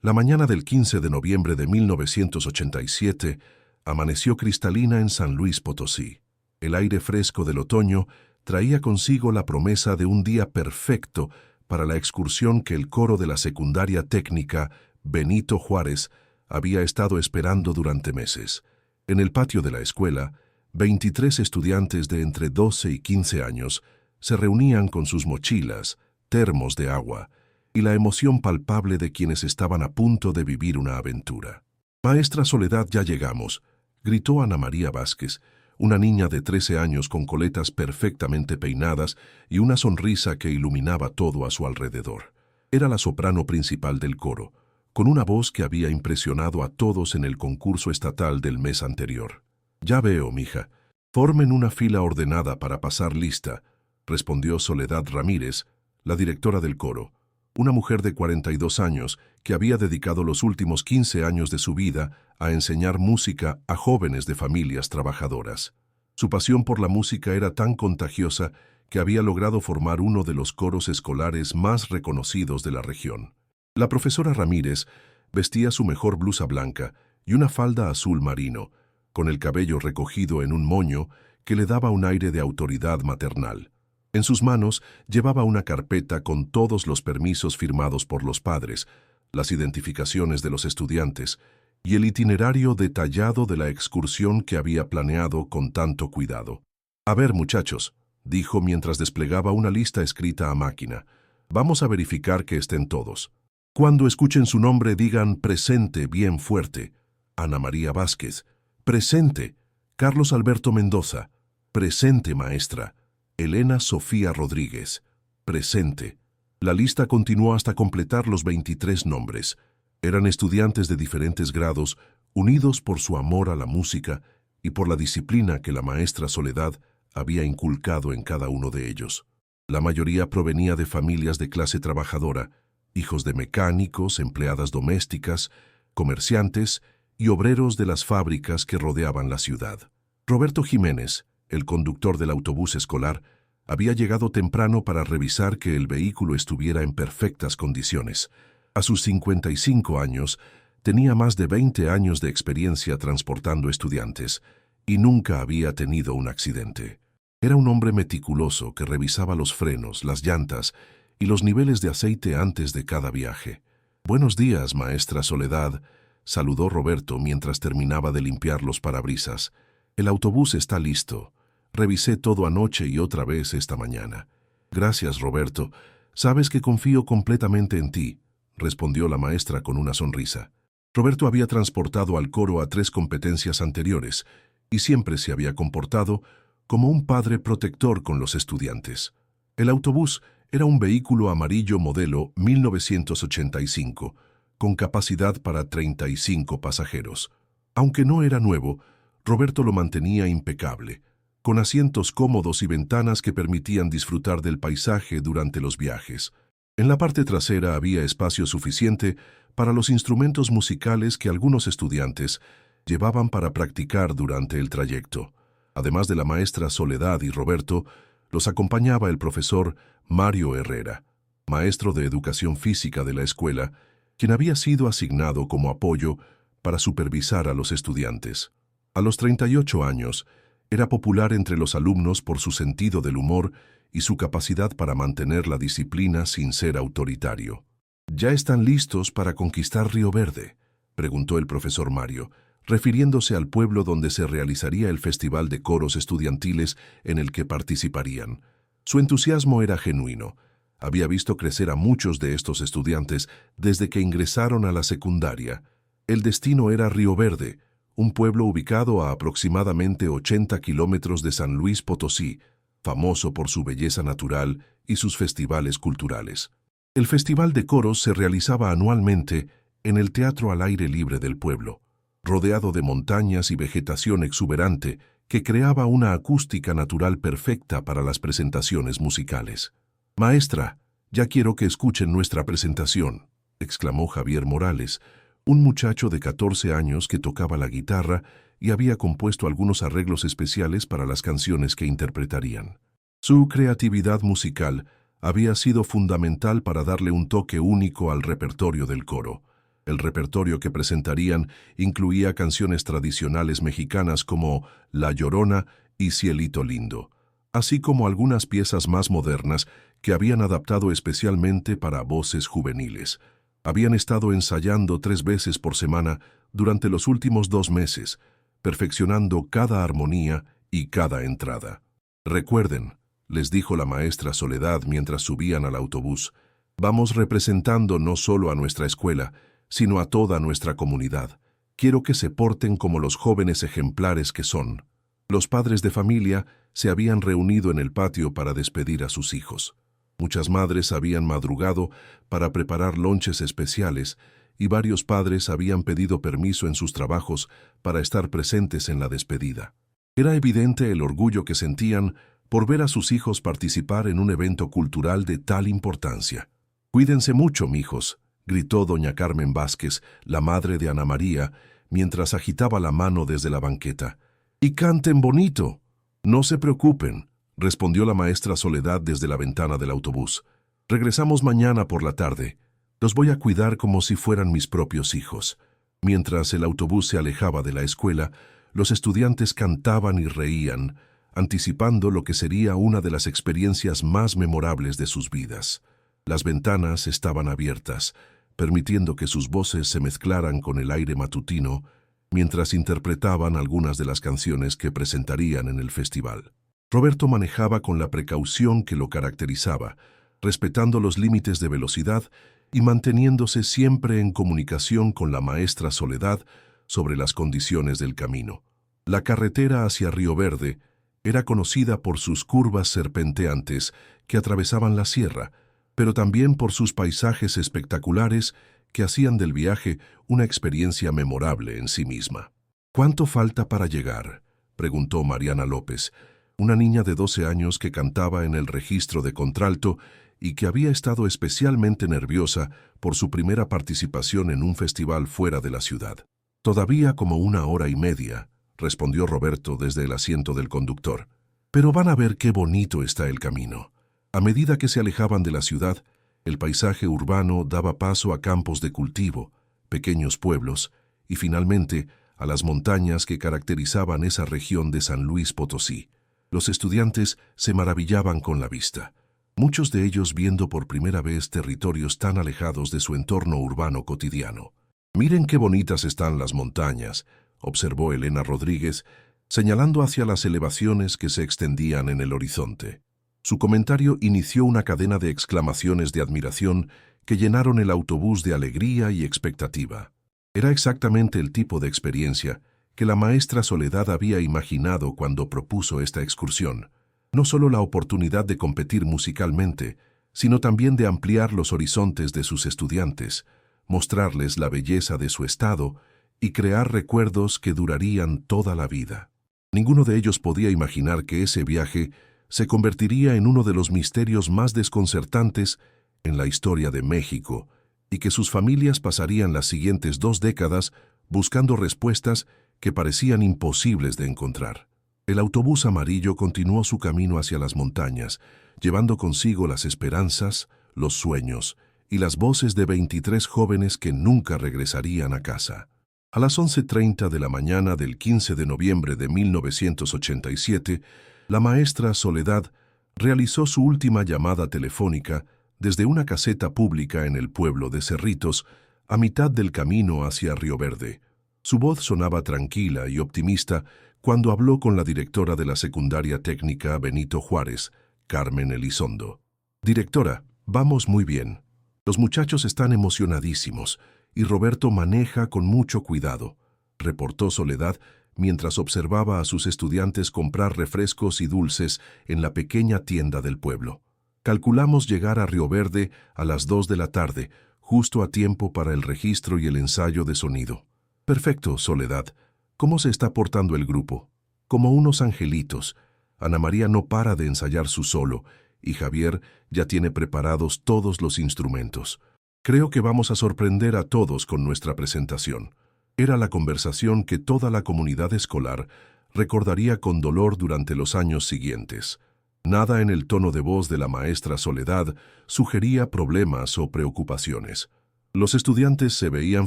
La mañana del 15 de noviembre de 1987 amaneció cristalina en San Luis Potosí. El aire fresco del otoño traía consigo la promesa de un día perfecto para la excursión que el coro de la secundaria técnica Benito Juárez había estado esperando durante meses. En el patio de la escuela, 23 estudiantes de entre 12 y 15 años se reunían con sus mochilas, termos de agua y la emoción palpable de quienes estaban a punto de vivir una aventura. «Maestra Soledad, ya llegamos», gritó Ana María Vázquez, una niña de 13 años con coletas perfectamente peinadas y una sonrisa que iluminaba todo a su alrededor. Era la soprano principal del coro, con una voz que había impresionado a todos en el concurso estatal del mes anterior. «Ya veo, mija. Formen una fila ordenada para pasar lista», respondió Soledad Ramírez, la directora del coro, una mujer de 42 años que había dedicado los últimos 15 años de su vida a enseñar música a jóvenes de familias trabajadoras. Su pasión por la música era tan contagiosa que había logrado formar uno de los coros escolares más reconocidos de la región. La profesora Ramírez vestía su mejor blusa blanca y una falda azul marino, con el cabello recogido en un moño que le daba un aire de autoridad maternal. En sus manos llevaba una carpeta con todos los permisos firmados por los padres, las identificaciones de los estudiantes y el itinerario detallado de la excursión que había planeado con tanto cuidado. «A ver, muchachos», dijo mientras desplegaba una lista escrita a máquina, «vamos a verificar que estén todos. Cuando escuchen su nombre digan presente bien fuerte. Ana María Vázquez, presente. Carlos Alberto Mendoza, presente maestra. Elena Sofía Rodríguez, presente». La lista continuó hasta completar los 23 nombres. Eran estudiantes de diferentes grados, unidos por su amor a la música y por la disciplina que la maestra Soledad había inculcado en cada uno de ellos. La mayoría provenía de familias de clase trabajadora, hijos de mecánicos, empleadas domésticas, comerciantes y obreros de las fábricas que rodeaban la ciudad. Roberto Jiménez, el conductor del autobús escolar, había llegado temprano para revisar que el vehículo estuviera en perfectas condiciones. A sus 55 años, tenía más de 20 años de experiencia transportando estudiantes y nunca había tenido un accidente. Era un hombre meticuloso que revisaba los frenos, las llantas y los niveles de aceite antes de cada viaje. «Buenos días, maestra Soledad», saludó Roberto mientras terminaba de limpiar los parabrisas. «El autobús está listo. Revisé todo anoche y otra vez esta mañana». «Gracias, Roberto. Sabes que confío completamente en ti», respondió la maestra con una sonrisa. Roberto había transportado al coro a 3 competencias anteriores y siempre se había comportado como un padre protector con los estudiantes. El autobús era un vehículo amarillo modelo 1985, con capacidad para 35 pasajeros. Aunque no era nuevo, Roberto lo mantenía impecable, con asientos cómodos y ventanas que permitían disfrutar del paisaje durante los viajes. En la parte trasera había espacio suficiente para los instrumentos musicales que algunos estudiantes llevaban para practicar durante el trayecto. Además de la maestra Soledad y Roberto, los acompañaba el profesor Mario Herrera, maestro de educación física de la escuela, quien había sido asignado como apoyo para supervisar a los estudiantes. A los 38 años, era popular entre los alumnos por su sentido del humor y su capacidad para mantener la disciplina sin ser autoritario. «¿Ya están listos para conquistar Río Verde?», preguntó el profesor Mario, refiriéndose al pueblo donde se realizaría el festival de coros estudiantiles en el que participarían. Su entusiasmo era genuino. Había visto crecer a muchos de estos estudiantes desde que ingresaron a la secundaria. El destino era Río Verde, un pueblo ubicado a aproximadamente 80 kilómetros de San Luis Potosí, famoso por su belleza natural y sus festivales culturales. El festival de coros se realizaba anualmente en el teatro al aire libre del pueblo, rodeado de montañas y vegetación exuberante que creaba una acústica natural perfecta para las presentaciones musicales. «Maestra, ya quiero que escuchen nuestra presentación», exclamó Javier Morales, un muchacho de 14 años que tocaba la guitarra y había compuesto algunos arreglos especiales para las canciones que interpretarían. Su creatividad musical había sido fundamental para darle un toque único al repertorio del coro. El repertorio que presentarían incluía canciones tradicionales mexicanas como La Llorona y Cielito Lindo, así como algunas piezas más modernas que habían adaptado especialmente para voces juveniles. Habían estado ensayando 3 veces por semana durante los últimos 2 meses, perfeccionando cada armonía y cada entrada. «Recuerden», les dijo la maestra Soledad mientras subían al autobús, «vamos representando no solo a nuestra escuela, sino a toda nuestra comunidad. Quiero que se porten como los jóvenes ejemplares que son». Los padres de familia se habían reunido en el patio para despedir a sus hijos. Muchas madres habían madrugado para preparar lonches especiales y varios padres habían pedido permiso en sus trabajos para estar presentes en la despedida. Era evidente el orgullo que sentían por ver a sus hijos participar en un evento cultural de tal importancia. «Cuídense mucho, mijos», gritó doña Carmen Vázquez, la madre de Ana María, mientras agitaba la mano desde la banqueta. «Y canten bonito». «No se preocupen», respondió la maestra Soledad desde la ventana del autobús. «Regresamos mañana por la tarde. Los voy a cuidar como si fueran mis propios hijos». Mientras el autobús se alejaba de la escuela, los estudiantes cantaban y reían, anticipando lo que sería una de las experiencias más memorables de sus vidas. Las ventanas estaban abiertas, permitiendo que sus voces se mezclaran con el aire matutino, mientras interpretaban algunas de las canciones que presentarían en el festival. Roberto manejaba con la precaución que lo caracterizaba, respetando los límites de velocidad y manteniéndose siempre en comunicación con la maestra Soledad sobre las condiciones del camino. La carretera hacia Río Verde era conocida por sus curvas serpenteantes que atravesaban la sierra, pero también por sus paisajes espectaculares que hacían del viaje una experiencia memorable en sí misma. «¿Cuánto falta para llegar?», preguntó Mariana López, una niña de 12 años que cantaba en el registro de contralto y que había estado especialmente nerviosa por su primera participación en un festival fuera de la ciudad. «Todavía como 1 hora y media», respondió Roberto desde el asiento del conductor. «Pero van a ver qué bonito está el camino». A medida que se alejaban de la ciudad, el paisaje urbano daba paso a campos de cultivo, pequeños pueblos y finalmente a las montañas que caracterizaban esa región de San Luis Potosí. Los estudiantes se maravillaban con la vista, muchos de ellos viendo por primera vez territorios tan alejados de su entorno urbano cotidiano. «Miren qué bonitas están las montañas», observó Elena Rodríguez, señalando hacia las elevaciones que se extendían en el horizonte. Su comentario inició una cadena de exclamaciones de admiración que llenaron el autobús de alegría y expectativa. Era exactamente el tipo de experiencia que la maestra Soledad había imaginado cuando propuso esta excursión. No solo la oportunidad de competir musicalmente, sino también de ampliar los horizontes de sus estudiantes, mostrarles la belleza de su estado y crear recuerdos que durarían toda la vida. Ninguno de ellos podía imaginar que ese viaje se convertiría en uno de los misterios más desconcertantes en la historia de México y que sus familias pasarían las siguientes 2 décadas buscando respuestas que parecían imposibles de encontrar. El autobús amarillo continuó su camino hacia las montañas, llevando consigo las esperanzas, los sueños y las voces de 23 jóvenes que nunca regresarían a casa. A las 11:30 de la mañana del 15 de noviembre de 1987, la maestra Soledad realizó su última llamada telefónica desde una caseta pública en el pueblo de Cerritos, a mitad del camino hacia Río Verde. Su voz sonaba tranquila y optimista cuando habló con la directora de la secundaria técnica Benito Juárez, Carmen Elizondo. «Directora, vamos muy bien. Los muchachos están emocionadísimos y Roberto maneja con mucho cuidado», reportó Soledad mientras observaba a sus estudiantes comprar refrescos y dulces en la pequeña tienda del pueblo. «Calculamos llegar a Río Verde a las 2 de la tarde, justo a tiempo para el registro y el ensayo de sonido». «Perfecto, Soledad. ¿Cómo se está portando el grupo?» «Como unos angelitos. Ana María no para de ensayar su solo y Javier ya tiene preparados todos los instrumentos. Creo que vamos a sorprender a todos con nuestra presentación». Era la conversación que toda la comunidad escolar recordaría con dolor durante los años siguientes. Nada en el tono de voz de la maestra Soledad sugería problemas o preocupaciones. Los estudiantes se veían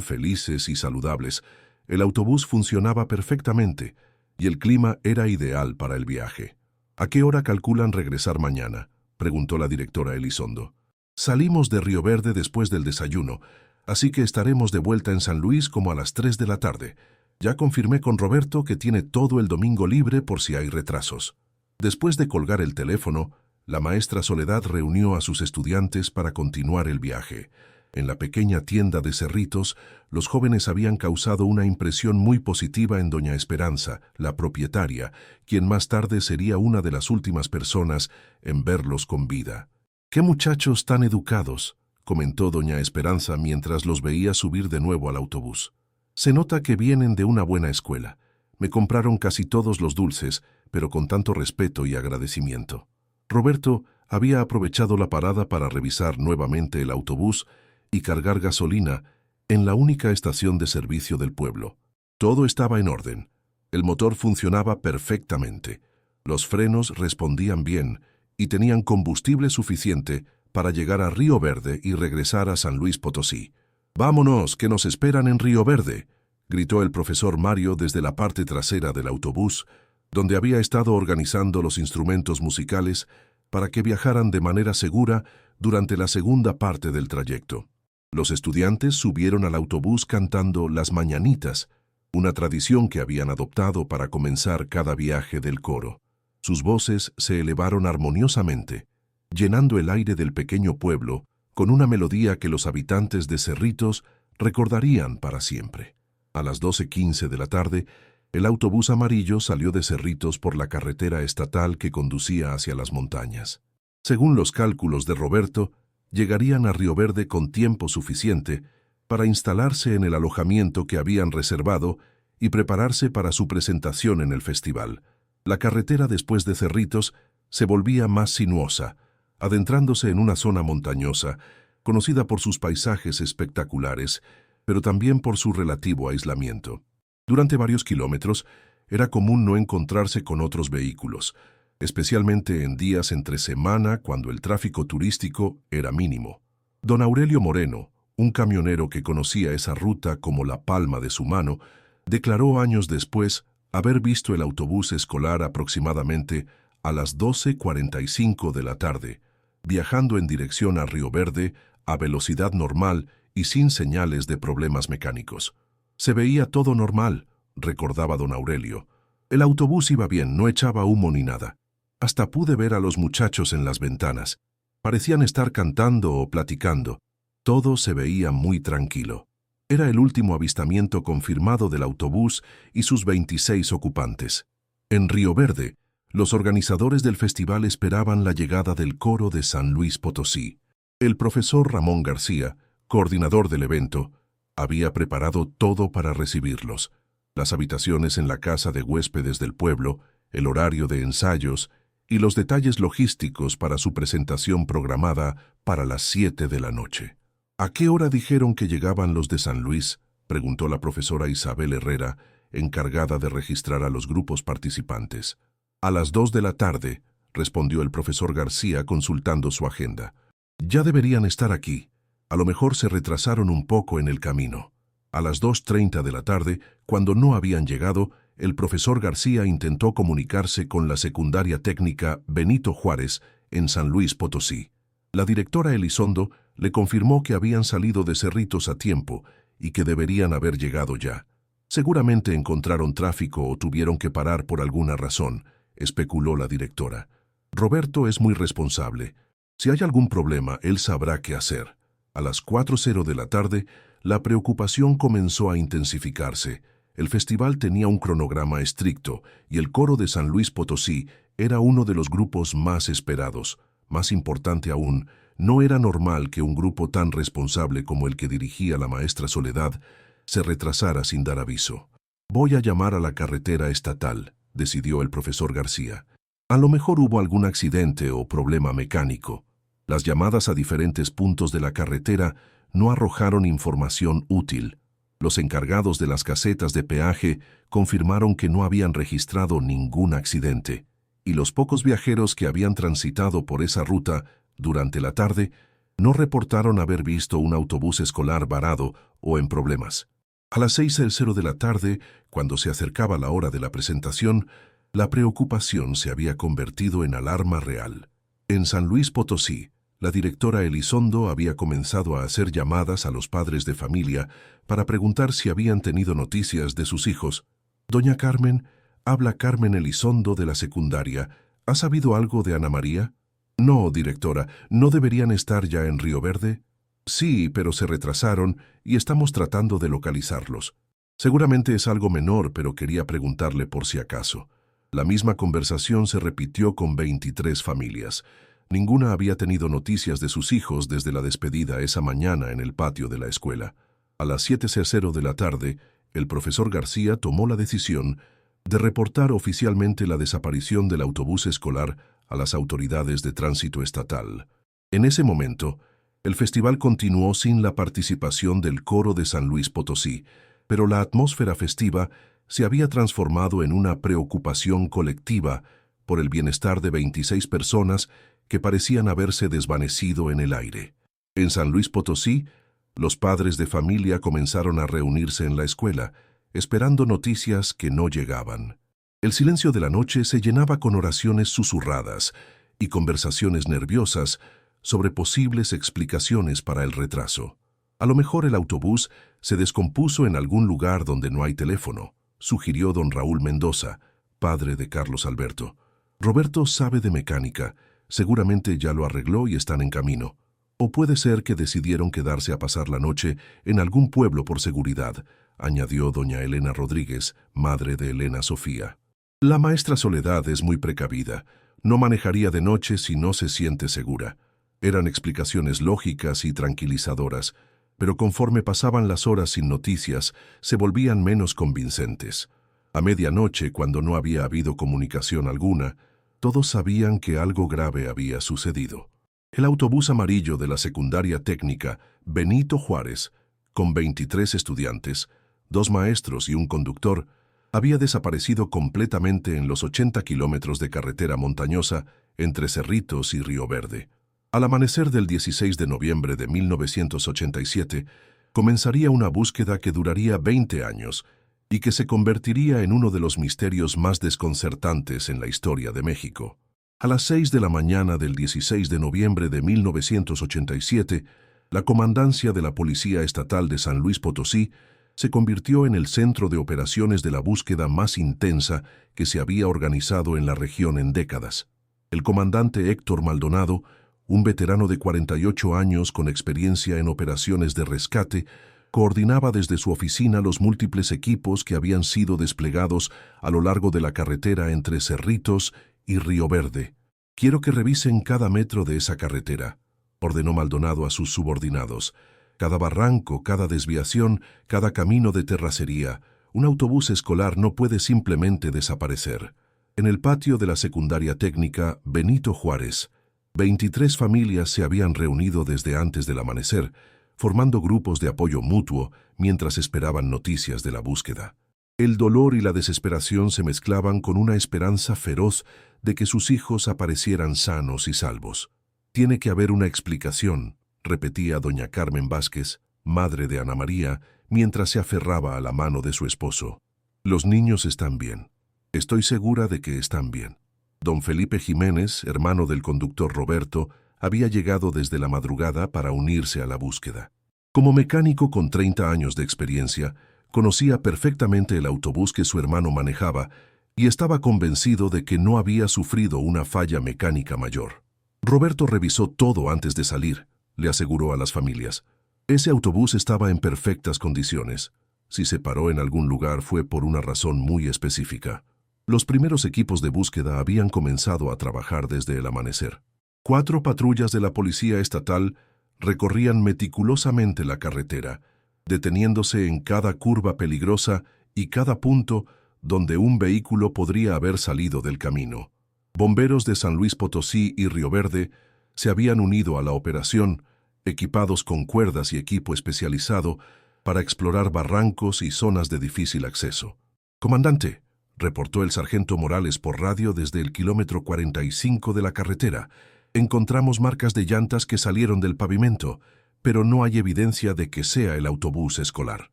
felices y saludables, el autobús funcionaba perfectamente y el clima era ideal para el viaje. ¿A qué hora calculan regresar mañana?, preguntó la directora Elizondo. Salimos de Río Verde después del desayuno, así que estaremos de vuelta en San Luis como a las 3 de la tarde. Ya confirmé con Roberto que tiene todo el domingo libre por si hay retrasos. Después de colgar el teléfono, la maestra Soledad reunió a sus estudiantes para continuar el viaje. En la pequeña tienda de Cerritos, los jóvenes habían causado una impresión muy positiva en doña Esperanza, la propietaria, quien más tarde sería una de las últimas personas en verlos con vida. «¡Qué muchachos tan educados!», comentó doña Esperanza mientras los veía subir de nuevo al autobús. «Se nota que vienen de una buena escuela. Me compraron casi todos los dulces, pero con tanto respeto y agradecimiento». Roberto había aprovechado la parada para revisar nuevamente el autobús y cargar gasolina en la única estación de servicio del pueblo. Todo estaba en orden. El motor funcionaba perfectamente. Los frenos respondían bien y tenían combustible suficiente para llegar a Río Verde y regresar a San Luis Potosí. «¡Vámonos, que nos esperan en Río Verde!», gritó el profesor Mario desde la parte trasera del autobús, donde había estado organizando los instrumentos musicales para que viajaran de manera segura durante la segunda parte del trayecto. Los estudiantes subieron al autobús cantando Las Mañanitas, una tradición que habían adoptado para comenzar cada viaje del coro. Sus voces se elevaron armoniosamente, llenando el aire del pequeño pueblo con una melodía que los habitantes de Cerritos recordarían para siempre. A las 12:15 de la tarde, el autobús amarillo salió de Cerritos por la carretera estatal que conducía hacia las montañas. Según los cálculos de Roberto, llegarían a Río Verde con tiempo suficiente para instalarse en el alojamiento que habían reservado y prepararse para su presentación en el festival. La carretera después de Cerritos se volvía más sinuosa, adentrándose en una zona montañosa, conocida por sus paisajes espectaculares, pero también por su relativo aislamiento. Durante varios kilómetros era común no encontrarse con otros vehículos, especialmente en días entre semana cuando el tráfico turístico era mínimo. Don Aurelio Moreno, un camionero que conocía esa ruta como la palma de su mano, declaró años después haber visto el autobús escolar aproximadamente a las 12:45 de la tarde, viajando en dirección a Río Verde a velocidad normal y sin señales de problemas mecánicos. «Se veía todo normal», recordaba don Aurelio. «El autobús iba bien, no echaba humo ni nada. Hasta pude ver a los muchachos en las ventanas. Parecían estar cantando o platicando. Todo se veía muy tranquilo». Era el último avistamiento confirmado del autobús y sus 26 ocupantes. En Río Verde, los organizadores del festival esperaban la llegada del coro de San Luis Potosí. El profesor Ramón García, coordinador del evento, había preparado todo para recibirlos: las habitaciones en la casa de huéspedes del pueblo, el horario de ensayos y los detalles logísticos para su presentación programada para las 7 de la noche. «¿A qué hora dijeron que llegaban los de San Luis?», preguntó la profesora Isabel Herrera, encargada de registrar a los grupos participantes. «A las 2 de la tarde», respondió el profesor García consultando su agenda. «Ya deberían estar aquí. A lo mejor se retrasaron un poco en el camino». A las 2:30 de la tarde, cuando no habían llegado, el profesor García intentó comunicarse con la secundaria técnica Benito Juárez en San Luis Potosí. La directora Elizondo le confirmó que habían salido de Cerritos a tiempo y que deberían haber llegado ya. «Seguramente encontraron tráfico o tuvieron que parar por alguna razón», especuló la directora. «Roberto es muy responsable. Si hay algún problema, él sabrá qué hacer». A las 4:00 de la tarde, la preocupación comenzó a intensificarse. El festival tenía un cronograma estricto y el coro de San Luis Potosí era uno de los grupos más esperados. Más importante aún, no era normal que un grupo tan responsable como el que dirigía la maestra Soledad se retrasara sin dar aviso. «Voy a llamar a la carretera estatal», decidió el profesor García. «A lo mejor hubo algún accidente o problema mecánico». Las llamadas a diferentes puntos de la carretera no arrojaron información útil. Los encargados de las casetas de peaje confirmaron que no habían registrado ningún accidente, y los pocos viajeros que habían transitado por esa ruta durante la tarde No reportaron haber visto un autobús escolar varado o en problemas. A las 6:00 de la tarde, cuando se acercaba la hora de la presentación, la preocupación se había convertido en alarma real. En San Luis Potosí, la directora Elizondo había comenzado a hacer llamadas a los padres de familia para preguntar si habían tenido noticias de sus hijos. «Doña Carmen, habla Carmen Elizondo de la secundaria. ¿Ha sabido algo de Ana María?» «No, directora, ¿no deberían estar ya en Río Verde?» «Sí, pero se retrasaron y estamos tratando de localizarlos. Seguramente es algo menor, pero quería preguntarle por si acaso». La misma conversación se repitió con 23 familias. Ninguna había tenido noticias de sus hijos desde la despedida esa mañana en el patio de la escuela. A las 7:00 de la tarde, el profesor García tomó la decisión de reportar oficialmente la desaparición del autobús escolar a las autoridades de tránsito estatal. En ese momento, el festival continuó sin la participación del coro de San Luis Potosí, pero la atmósfera festiva se había transformado en una preocupación colectiva por el bienestar de 26 personas que parecían haberse desvanecido en el aire. En San Luis Potosí, los padres de familia comenzaron a reunirse en la escuela, esperando noticias que no llegaban. El silencio de la noche se llenaba con oraciones susurradas y conversaciones nerviosas sobre posibles explicaciones para el retraso. A lo mejor el autobús se descompuso en algún lugar donde no hay teléfono, sugirió don Raúl Mendoza, padre de Carlos Alberto. Roberto sabe de mecánica, seguramente ya lo arregló y están en camino. O puede ser que decidieron quedarse a pasar la noche en algún pueblo por seguridad, añadió doña Elena Rodríguez, madre de Elena Sofía. La maestra Soledad es muy precavida. No manejaría de noche si no se siente segura. Eran explicaciones lógicas y tranquilizadoras, pero conforme pasaban las horas sin noticias, se volvían menos convincentes. A medianoche, cuando no había habido comunicación alguna, todos sabían que algo grave había sucedido. El autobús amarillo de la secundaria técnica Benito Juárez, con 23 estudiantes, 2 maestros y un conductor, había desaparecido completamente en los 80 kilómetros de carretera montañosa entre Cerritos y Río Verde. Al amanecer del 16 de noviembre de 1987, comenzaría una búsqueda que duraría 20 años y que se convertiría en uno de los misterios más desconcertantes en la historia de México. A las 6 de la mañana del 16 de noviembre de 1987, la comandancia de la Policía Estatal de San Luis Potosí se convirtió en el centro de operaciones de la búsqueda más intensa que se había organizado en la región en décadas. El comandante Héctor Maldonado, un veterano de 48 años con experiencia en operaciones de rescate, coordinaba desde su oficina los múltiples equipos que habían sido desplegados a lo largo de la carretera entre Cerritos y Río Verde. «Quiero que revisen cada metro de esa carretera», ordenó Maldonado a sus subordinados. «Cada barranco, cada desviación, cada camino de terracería. Un autobús escolar no puede simplemente desaparecer». En el patio de la secundaria técnica Benito Juárez, 23 familias se habían reunido desde antes del amanecer, formando grupos de apoyo mutuo mientras esperaban noticias de la búsqueda. El dolor y la desesperación se mezclaban con una esperanza feroz de que sus hijos aparecieran sanos y salvos. «Tiene que haber una explicación», repetía doña Carmen Vázquez, madre de Ana María, mientras se aferraba a la mano de su esposo. «Los niños están bien. Estoy segura de que están bien». Don Felipe Jiménez, hermano del conductor Roberto, había llegado desde la madrugada para unirse a la búsqueda. Como mecánico con 30 años de experiencia, conocía perfectamente el autobús que su hermano manejaba y estaba convencido de que no había sufrido una falla mecánica mayor. «Roberto revisó todo antes de salir», le aseguró a las familias. «Ese autobús estaba en perfectas condiciones. Si se paró en algún lugar fue por una razón muy específica». Los primeros equipos de búsqueda habían comenzado a trabajar desde el amanecer. 4 patrullas de la Policía Estatal recorrían meticulosamente la carretera, deteniéndose en cada curva peligrosa y cada punto donde un vehículo podría haber salido del camino. Bomberos de San Luis Potosí y Río Verde se habían unido a la operación, equipados con cuerdas y equipo especializado para explorar barrancos y zonas de difícil acceso. «Comandante», reportó el sargento Morales por radio desde el kilómetro 45 de la carretera, Encontramos marcas de llantas que salieron del pavimento, pero no hay evidencia de que sea el autobús escolar.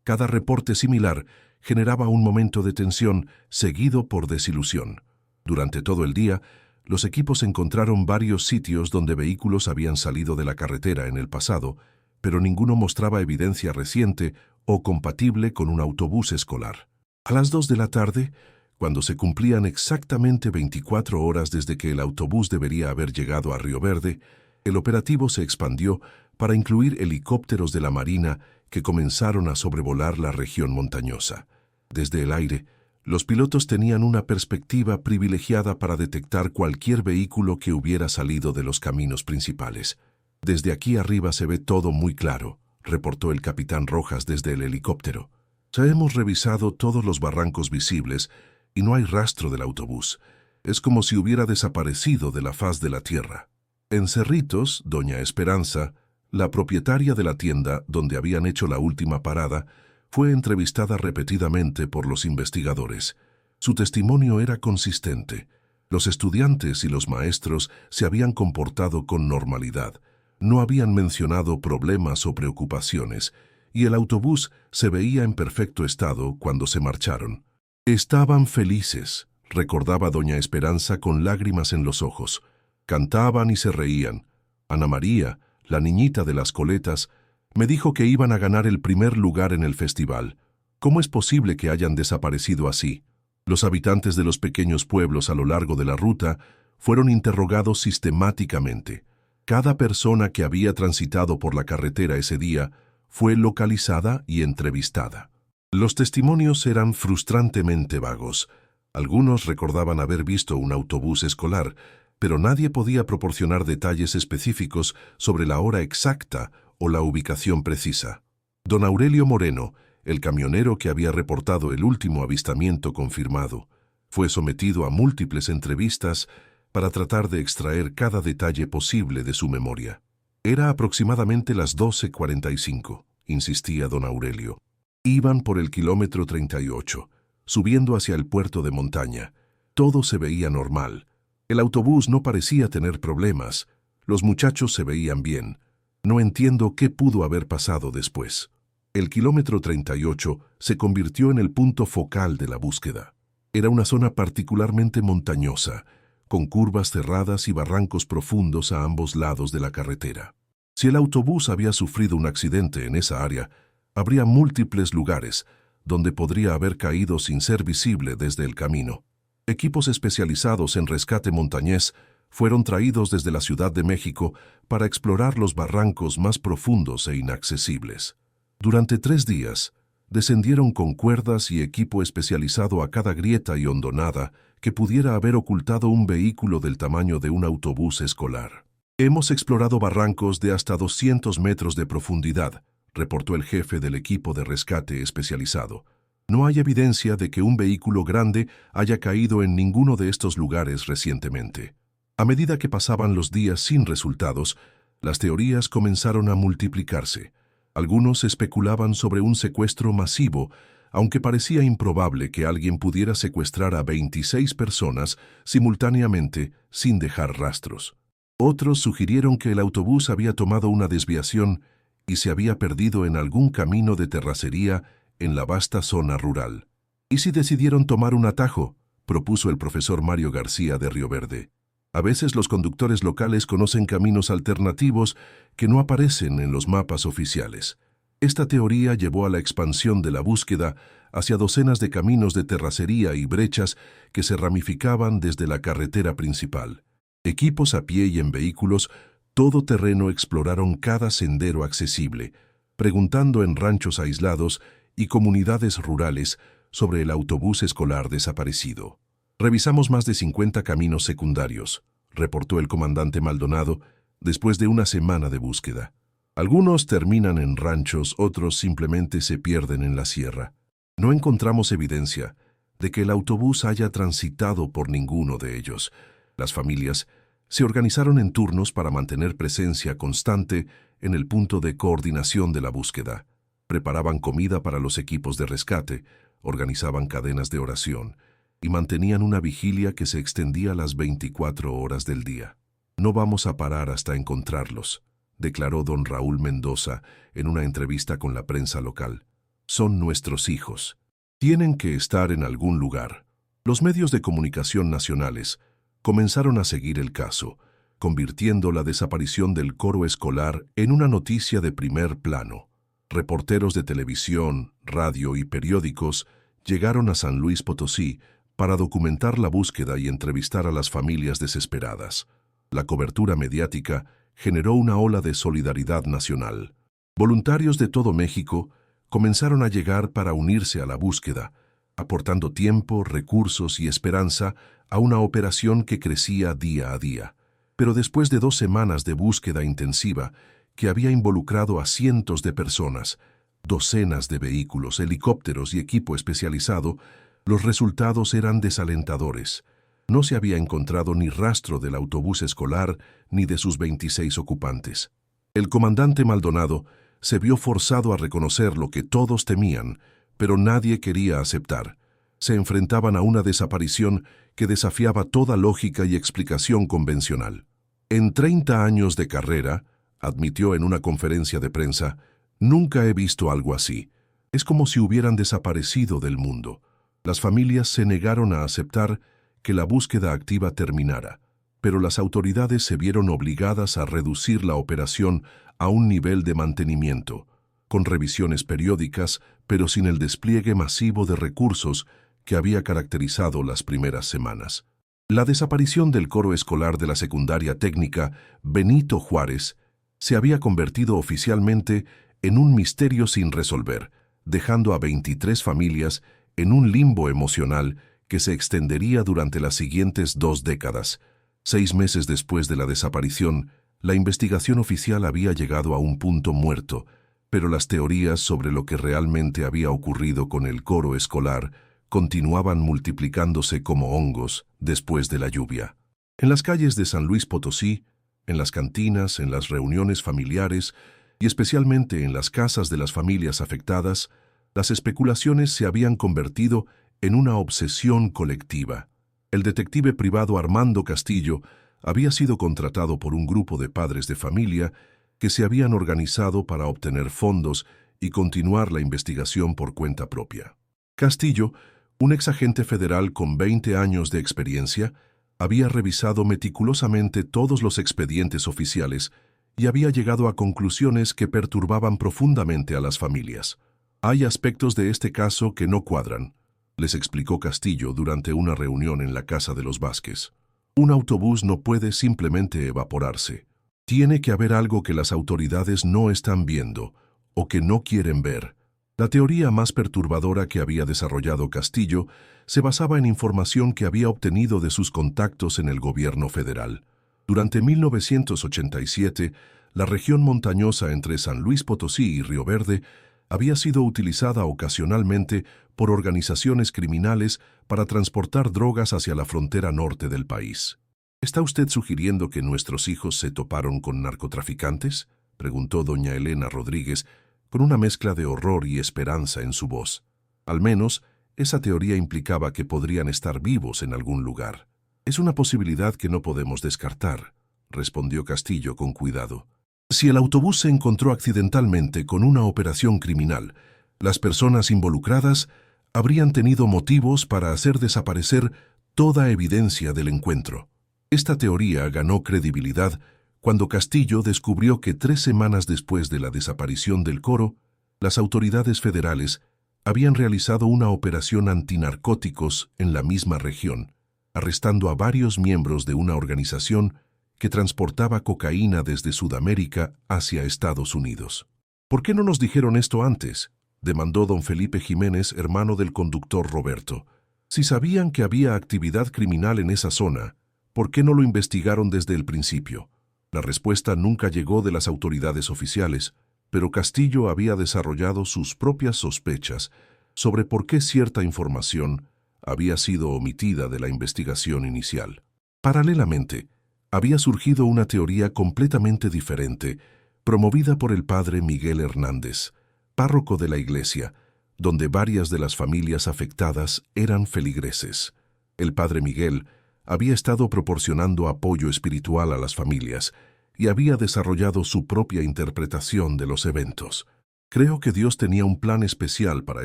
Cada reporte similar generaba un momento de tensión seguido por desilusión. Durante todo el día, los equipos encontraron varios sitios donde vehículos habían salido de la carretera en el pasado, pero ninguno mostraba evidencia reciente o compatible con un autobús escolar. A las 2 de la tarde, cuando se cumplían exactamente 24 horas desde que el autobús debería haber llegado a Río Verde, el operativo se expandió para incluir helicópteros de la Marina que comenzaron a sobrevolar la región montañosa. Desde el aire, los pilotos tenían una perspectiva privilegiada para detectar cualquier vehículo que hubiera salido de los caminos principales. «Desde aquí arriba se ve todo muy claro», reportó el capitán Rojas desde el helicóptero. «Ya hemos revisado todos los barrancos visibles y no hay rastro del autobús. Es como si hubiera desaparecido de la faz de la tierra». En Cerritos, doña Esperanza, la propietaria de la tienda donde habían hecho la última parada, fue entrevistada repetidamente por los investigadores. Su testimonio era consistente. Los estudiantes y los maestros se habían comportado con normalidad. No habían mencionado problemas o preocupaciones, y el autobús se veía en perfecto estado cuando se marcharon. «Estaban felices», recordaba doña Esperanza con lágrimas en los ojos. «Cantaban y se reían. Ana María, la niñita de las coletas, me dijo que iban a ganar el primer lugar en el festival. ¿Cómo es posible que hayan desaparecido así?». Los habitantes de los pequeños pueblos a lo largo de la ruta fueron interrogados sistemáticamente. Cada persona que había transitado por la carretera ese día fue localizada y entrevistada. Los testimonios eran frustrantemente vagos. Algunos recordaban haber visto un autobús escolar, pero nadie podía proporcionar detalles específicos sobre la hora exacta o la ubicación precisa. Don Aurelio Moreno, el camionero que había reportado el último avistamiento confirmado, fue sometido a múltiples entrevistas para tratar de extraer cada detalle posible de su memoria. «Era aproximadamente las 12:45, insistía don Aurelio. «Iban por el kilómetro 38, subiendo hacia el puerto de montaña. Todo se veía normal. El autobús no parecía tener problemas. Los muchachos se veían bien. No entiendo qué pudo haber pasado después». El kilómetro 38 se convirtió en el punto focal de la búsqueda. Era una zona particularmente montañosa, con curvas cerradas y barrancos profundos a ambos lados de la carretera. Si el autobús había sufrido un accidente en esa área, habría múltiples lugares donde podría haber caído sin ser visible desde el camino. Equipos especializados en rescate montañés fueron traídos desde la Ciudad de México para explorar los barrancos más profundos e inaccesibles. Durante 3 días, descendieron con cuerdas y equipo especializado a cada grieta y hondonada que pudiera haber ocultado un vehículo del tamaño de un autobús escolar. «Hemos explorado barrancos de hasta 200 metros de profundidad», reportó el jefe del equipo de rescate especializado. «No hay evidencia de que un vehículo grande haya caído en ninguno de estos lugares recientemente». A medida que pasaban los días sin resultados, las teorías comenzaron a multiplicarse. Algunos especulaban sobre un secuestro masivo, aunque parecía improbable que alguien pudiera secuestrar a 26 personas simultáneamente sin dejar rastros. Otros sugirieron que el autobús había tomado una desviación y se había perdido en algún camino de terracería en la vasta zona rural. «¿Y si decidieron tomar un atajo?», propuso el profesor Mario García de Río Verde. «A veces los conductores locales conocen caminos alternativos que no aparecen en los mapas oficiales». Esta teoría llevó a la expansión de la búsqueda hacia docenas de caminos de terracería y brechas que se ramificaban desde la carretera principal. Equipos a pie y en vehículos todoterreno exploraron cada sendero accesible, preguntando en ranchos aislados y comunidades rurales sobre el autobús escolar desaparecido. «Revisamos más de 50 caminos secundarios», reportó el comandante Maldonado después de una semana de búsqueda. «Algunos terminan en ranchos, otros simplemente se pierden en la sierra. No encontramos evidencia de que el autobús haya transitado por ninguno de ellos». Las familias se organizaron en turnos para mantener presencia constante en el punto de coordinación de la búsqueda. Preparaban comida para los equipos de rescate, organizaban cadenas de oración y mantenían una vigilia que se extendía las 24 horas del día. No vamos a parar hasta encontrarlos, declaró don Raúl Mendoza en una entrevista con la prensa local. Son nuestros hijos. Tienen que estar en algún lugar. Los medios de comunicación nacionales comenzaron a seguir el caso, convirtiendo la desaparición del coro escolar en una noticia de primer plano. Reporteros de televisión, radio y periódicos llegaron a San Luis Potosí para documentar la búsqueda y entrevistar a las familias desesperadas. La cobertura mediática generó una ola de solidaridad nacional. Voluntarios de todo México comenzaron a llegar para unirse a la búsqueda, aportando tiempo, recursos y esperanza a una operación que crecía día a día. Pero después de 2 semanas de búsqueda intensiva, que había involucrado a cientos de personas, docenas de vehículos, helicópteros y equipo especializado, los resultados eran desalentadores. No se había encontrado ni rastro del autobús escolar ni de sus 26 ocupantes. El comandante Maldonado se vio forzado a reconocer lo que todos temían, pero nadie quería aceptar. Se enfrentaban a una desaparición que desafiaba toda lógica y explicación convencional. En 30 años de carrera, admitió en una conferencia de prensa, nunca he visto algo así. Es como si hubieran desaparecido del mundo. Las familias se negaron a aceptar que la búsqueda activa terminara, pero las autoridades se vieron obligadas a reducir la operación a un nivel de mantenimiento, con revisiones periódicas, pero sin el despliegue masivo de recursos que había caracterizado las primeras semanas. La desaparición del coro escolar de la secundaria técnica Benito Juárez se había convertido oficialmente en un misterio sin resolver, dejando a 23 familias en un limbo emocional que se extendería durante las siguientes 2 décadas. 6 meses después de la desaparición, la investigación oficial había llegado a un punto muerto, pero las teorías sobre lo que realmente había ocurrido con el coro escolar continuaban multiplicándose como hongos después de la lluvia. En las calles de San Luis Potosí, en las cantinas, en las reuniones familiares y especialmente en las casas de las familias afectadas, las especulaciones se habían convertido en una obsesión colectiva. El detective privado Armando Castillo había sido contratado por un grupo de padres de familia que se habían organizado para obtener fondos y continuar la investigación por cuenta propia. Castillo, un exagente federal con 20 años de experiencia, había revisado meticulosamente todos los expedientes oficiales y había llegado a conclusiones que perturbaban profundamente a las familias. Hay aspectos de este caso que no cuadran, les explicó Castillo durante una reunión en la casa de los Vázquez. Un autobús no puede simplemente evaporarse. Tiene que haber algo que las autoridades no están viendo o que no quieren ver. La teoría más perturbadora que había desarrollado Castillo se basaba en información que había obtenido de sus contactos en el gobierno federal. Durante 1987, la región montañosa entre San Luis Potosí y Río Verde había sido utilizada ocasionalmente por organizaciones criminales para transportar drogas hacia la frontera norte del país. ¿Está usted sugiriendo que nuestros hijos se toparon con narcotraficantes?, preguntó doña Elena Rodríguez, con una mezcla de horror y esperanza en su voz. Al menos, esa teoría implicaba que podrían estar vivos en algún lugar. Es una posibilidad que no podemos descartar, respondió Castillo con cuidado. Si el autobús se encontró accidentalmente con una operación criminal, las personas involucradas habrían tenido motivos para hacer desaparecer toda evidencia del encuentro. Esta teoría ganó credibilidad cuando Castillo descubrió que 3 semanas después de la desaparición del coro, las autoridades federales habían realizado una operación antinarcóticos en la misma región, arrestando a varios miembros de una organización que transportaba cocaína desde Sudamérica hacia Estados Unidos. ¿Por qué no nos dijeron esto antes?, demandó don Felipe Jiménez, hermano del conductor Roberto. Si sabían que había actividad criminal en esa zona, ¿por qué no lo investigaron desde el principio? La respuesta nunca llegó de las autoridades oficiales, pero Castillo había desarrollado sus propias sospechas sobre por qué cierta información había sido omitida de la investigación inicial. Paralelamente, había surgido una teoría completamente diferente, promovida por el padre Miguel Hernández, párroco de la iglesia, donde varias de las familias afectadas eran feligreses. El padre Miguel había estado proporcionando apoyo espiritual a las familias y había desarrollado su propia interpretación de los eventos. Creo que Dios tenía un plan especial para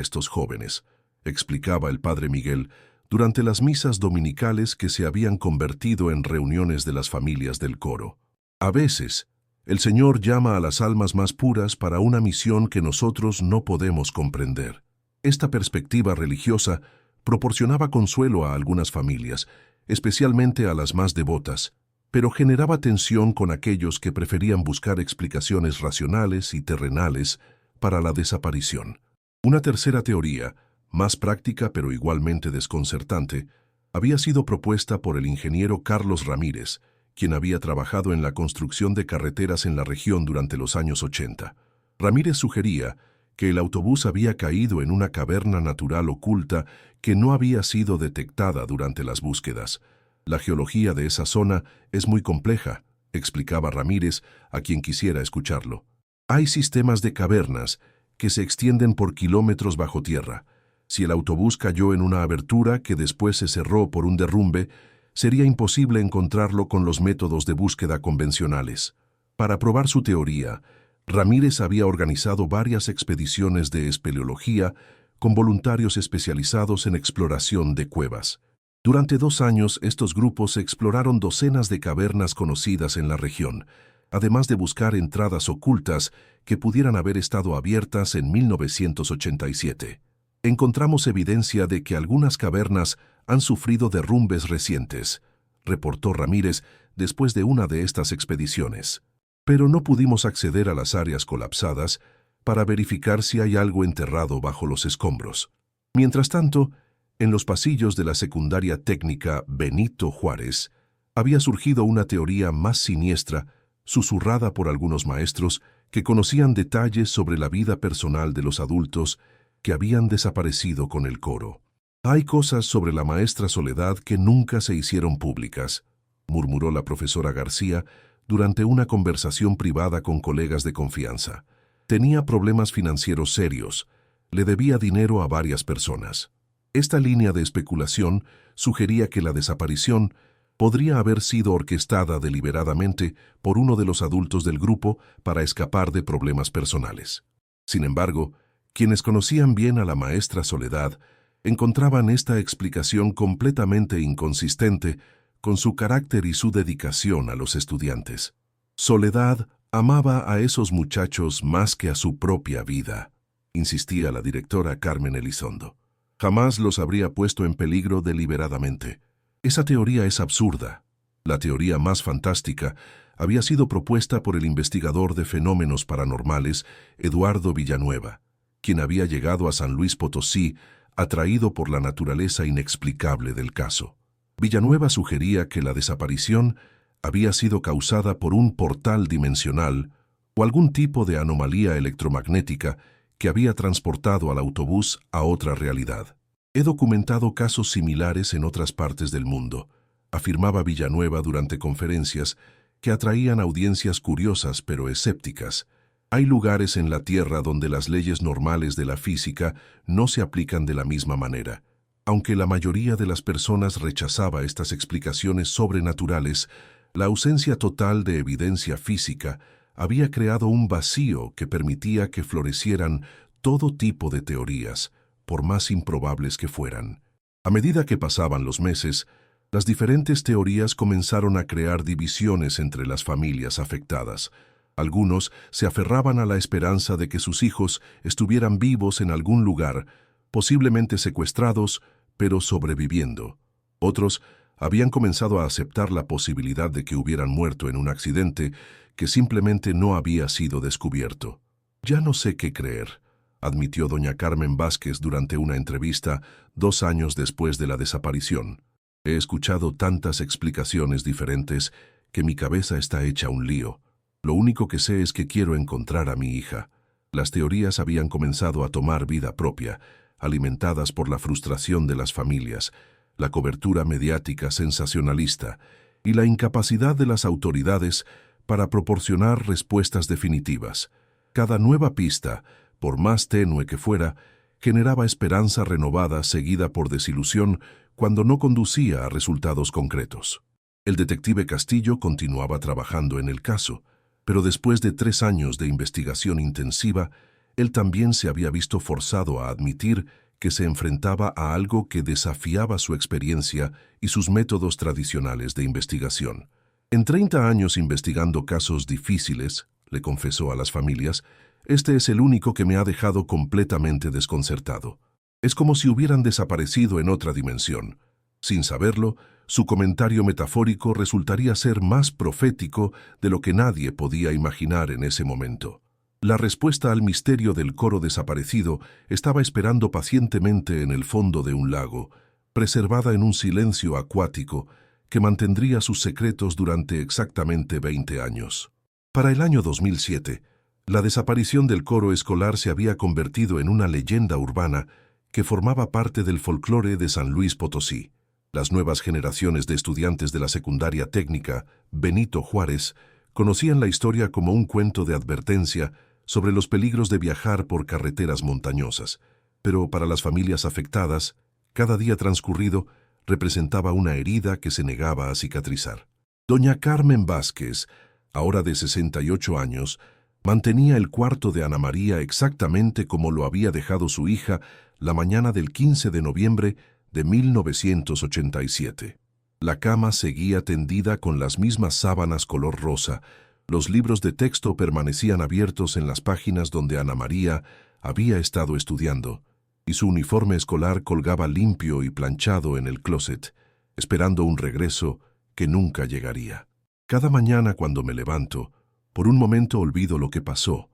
estos jóvenes, explicaba el padre Miguel durante las misas dominicales que se habían convertido en reuniones de las familias del coro. A veces, el Señor llama a las almas más puras para una misión que nosotros no podemos comprender. Esta perspectiva religiosa proporcionaba consuelo a algunas familias, especialmente a las más devotas, pero generaba tensión con aquellos que preferían buscar explicaciones racionales y terrenales para la desaparición. Una tercera teoría, más práctica pero igualmente desconcertante, había sido propuesta por el ingeniero Carlos Ramírez, quien había trabajado en la construcción de carreteras en la región durante los años 80. Ramírez sugería que el autobús había caído en una caverna natural oculta que no había sido detectada durante las búsquedas. La geología de esa zona es muy compleja, explicaba Ramírez a quien quisiera escucharlo. Hay sistemas de cavernas que se extienden por kilómetros bajo tierra. Si el autobús cayó en una abertura que después se cerró por un derrumbe, sería imposible encontrarlo con los métodos de búsqueda convencionales. Para probar su teoría, Ramírez había organizado varias expediciones de espeleología con voluntarios especializados en exploración de cuevas. Durante 2 años, estos grupos exploraron docenas de cavernas conocidas en la región, además de buscar entradas ocultas que pudieran haber estado abiertas en 1987. Encontramos evidencia de que algunas cavernas han sufrido derrumbes recientes, reportó Ramírez después de una de estas expediciones. Pero no pudimos acceder a las áreas colapsadas para verificar si hay algo enterrado bajo los escombros. Mientras tanto, en los pasillos de la secundaria técnica Benito Juárez, había surgido una teoría más siniestra, susurrada por algunos maestros que conocían detalles sobre la vida personal de los adultos que habían desaparecido con el coro. Hay cosas sobre la maestra Soledad que nunca se hicieron públicas, murmuró la profesora García durante una conversación privada con colegas de confianza. Tenía problemas financieros serios, le debía dinero a varias personas. Esta línea de especulación sugería que la desaparición podría haber sido orquestada deliberadamente por uno de los adultos del grupo para escapar de problemas personales. Sin embargo, quienes conocían bien a la maestra Soledad encontraban esta explicación completamente inconsistente con su carácter y su dedicación a los estudiantes. Soledad amaba a esos muchachos más que a su propia vida, insistía la directora Carmen Elizondo. Jamás los habría puesto en peligro deliberadamente. Esa teoría es absurda. La teoría más fantástica había sido propuesta por el investigador de fenómenos paranormales Eduardo Villanueva, quien había llegado a San Luis Potosí atraído por la naturaleza inexplicable del caso. Villanueva sugería que la desaparición había sido causada por un portal dimensional o algún tipo de anomalía electromagnética que había transportado al autobús a otra realidad. He documentado casos similares en otras partes del mundo, afirmaba Villanueva durante conferencias que atraían audiencias curiosas pero escépticas. Hay lugares en la Tierra donde las leyes normales de la física no se aplican de la misma manera. Aunque la mayoría de las personas rechazaba estas explicaciones sobrenaturales, la ausencia total de evidencia física había creado un vacío que permitía que florecieran todo tipo de teorías, por más improbables que fueran. A medida que pasaban los meses, las diferentes teorías comenzaron a crear divisiones entre las familias afectadas. Algunos se aferraban a la esperanza de que sus hijos estuvieran vivos en algún lugar, posiblemente secuestrados, pero sobreviviendo. Otros habían comenzado a aceptar la posibilidad de que hubieran muerto en un accidente que simplemente no había sido descubierto. Ya no sé qué creer, admitió doña Carmen Vázquez durante una entrevista 2 años después de la desaparición. He escuchado tantas explicaciones diferentes que mi cabeza está hecha un lío. Lo único que sé es que quiero encontrar a mi hija. Las teorías habían comenzado a tomar vida propia, alimentadas por la frustración de las familias, la cobertura mediática sensacionalista y la incapacidad de las autoridades para proporcionar respuestas definitivas. Cada nueva pista, por más tenue que fuera, generaba esperanza renovada seguida por desilusión cuando no conducía a resultados concretos. El detective Castillo continuaba trabajando en el caso, pero después de 3 años de investigación intensiva, él también se había visto forzado a admitir que se enfrentaba a algo que desafiaba su experiencia y sus métodos tradicionales de investigación. En 30 años investigando casos difíciles, le confesó a las familias, este es el único que me ha dejado completamente desconcertado. Es como si hubieran desaparecido en otra dimensión. Sin saberlo, su comentario metafórico resultaría ser más profético de lo que nadie podía imaginar en ese momento. La respuesta al misterio del coro desaparecido estaba esperando pacientemente en el fondo de un lago, preservada en un silencio acuático que mantendría sus secretos durante exactamente 20 años. Para el año 2007, la desaparición del coro escolar se había convertido en una leyenda urbana que formaba parte del folclore de San Luis Potosí. Las nuevas generaciones de estudiantes de la secundaria técnica Benito Juárez conocían la historia como un cuento de advertencia sobre los peligros de viajar por carreteras montañosas, pero para las familias afectadas, cada día transcurrido representaba una herida que se negaba a cicatrizar. Doña Carmen Vázquez, ahora de 68 años, mantenía el cuarto de Ana María exactamente como lo había dejado su hija la mañana del 15 de noviembre de 1987. La cama seguía tendida con las mismas sábanas color rosa, los libros de texto permanecían abiertos en las páginas donde Ana María había estado estudiando, y su uniforme escolar colgaba limpio y planchado en el closet, esperando un regreso que nunca llegaría. Cada mañana cuando me levanto, por un momento olvido lo que pasó,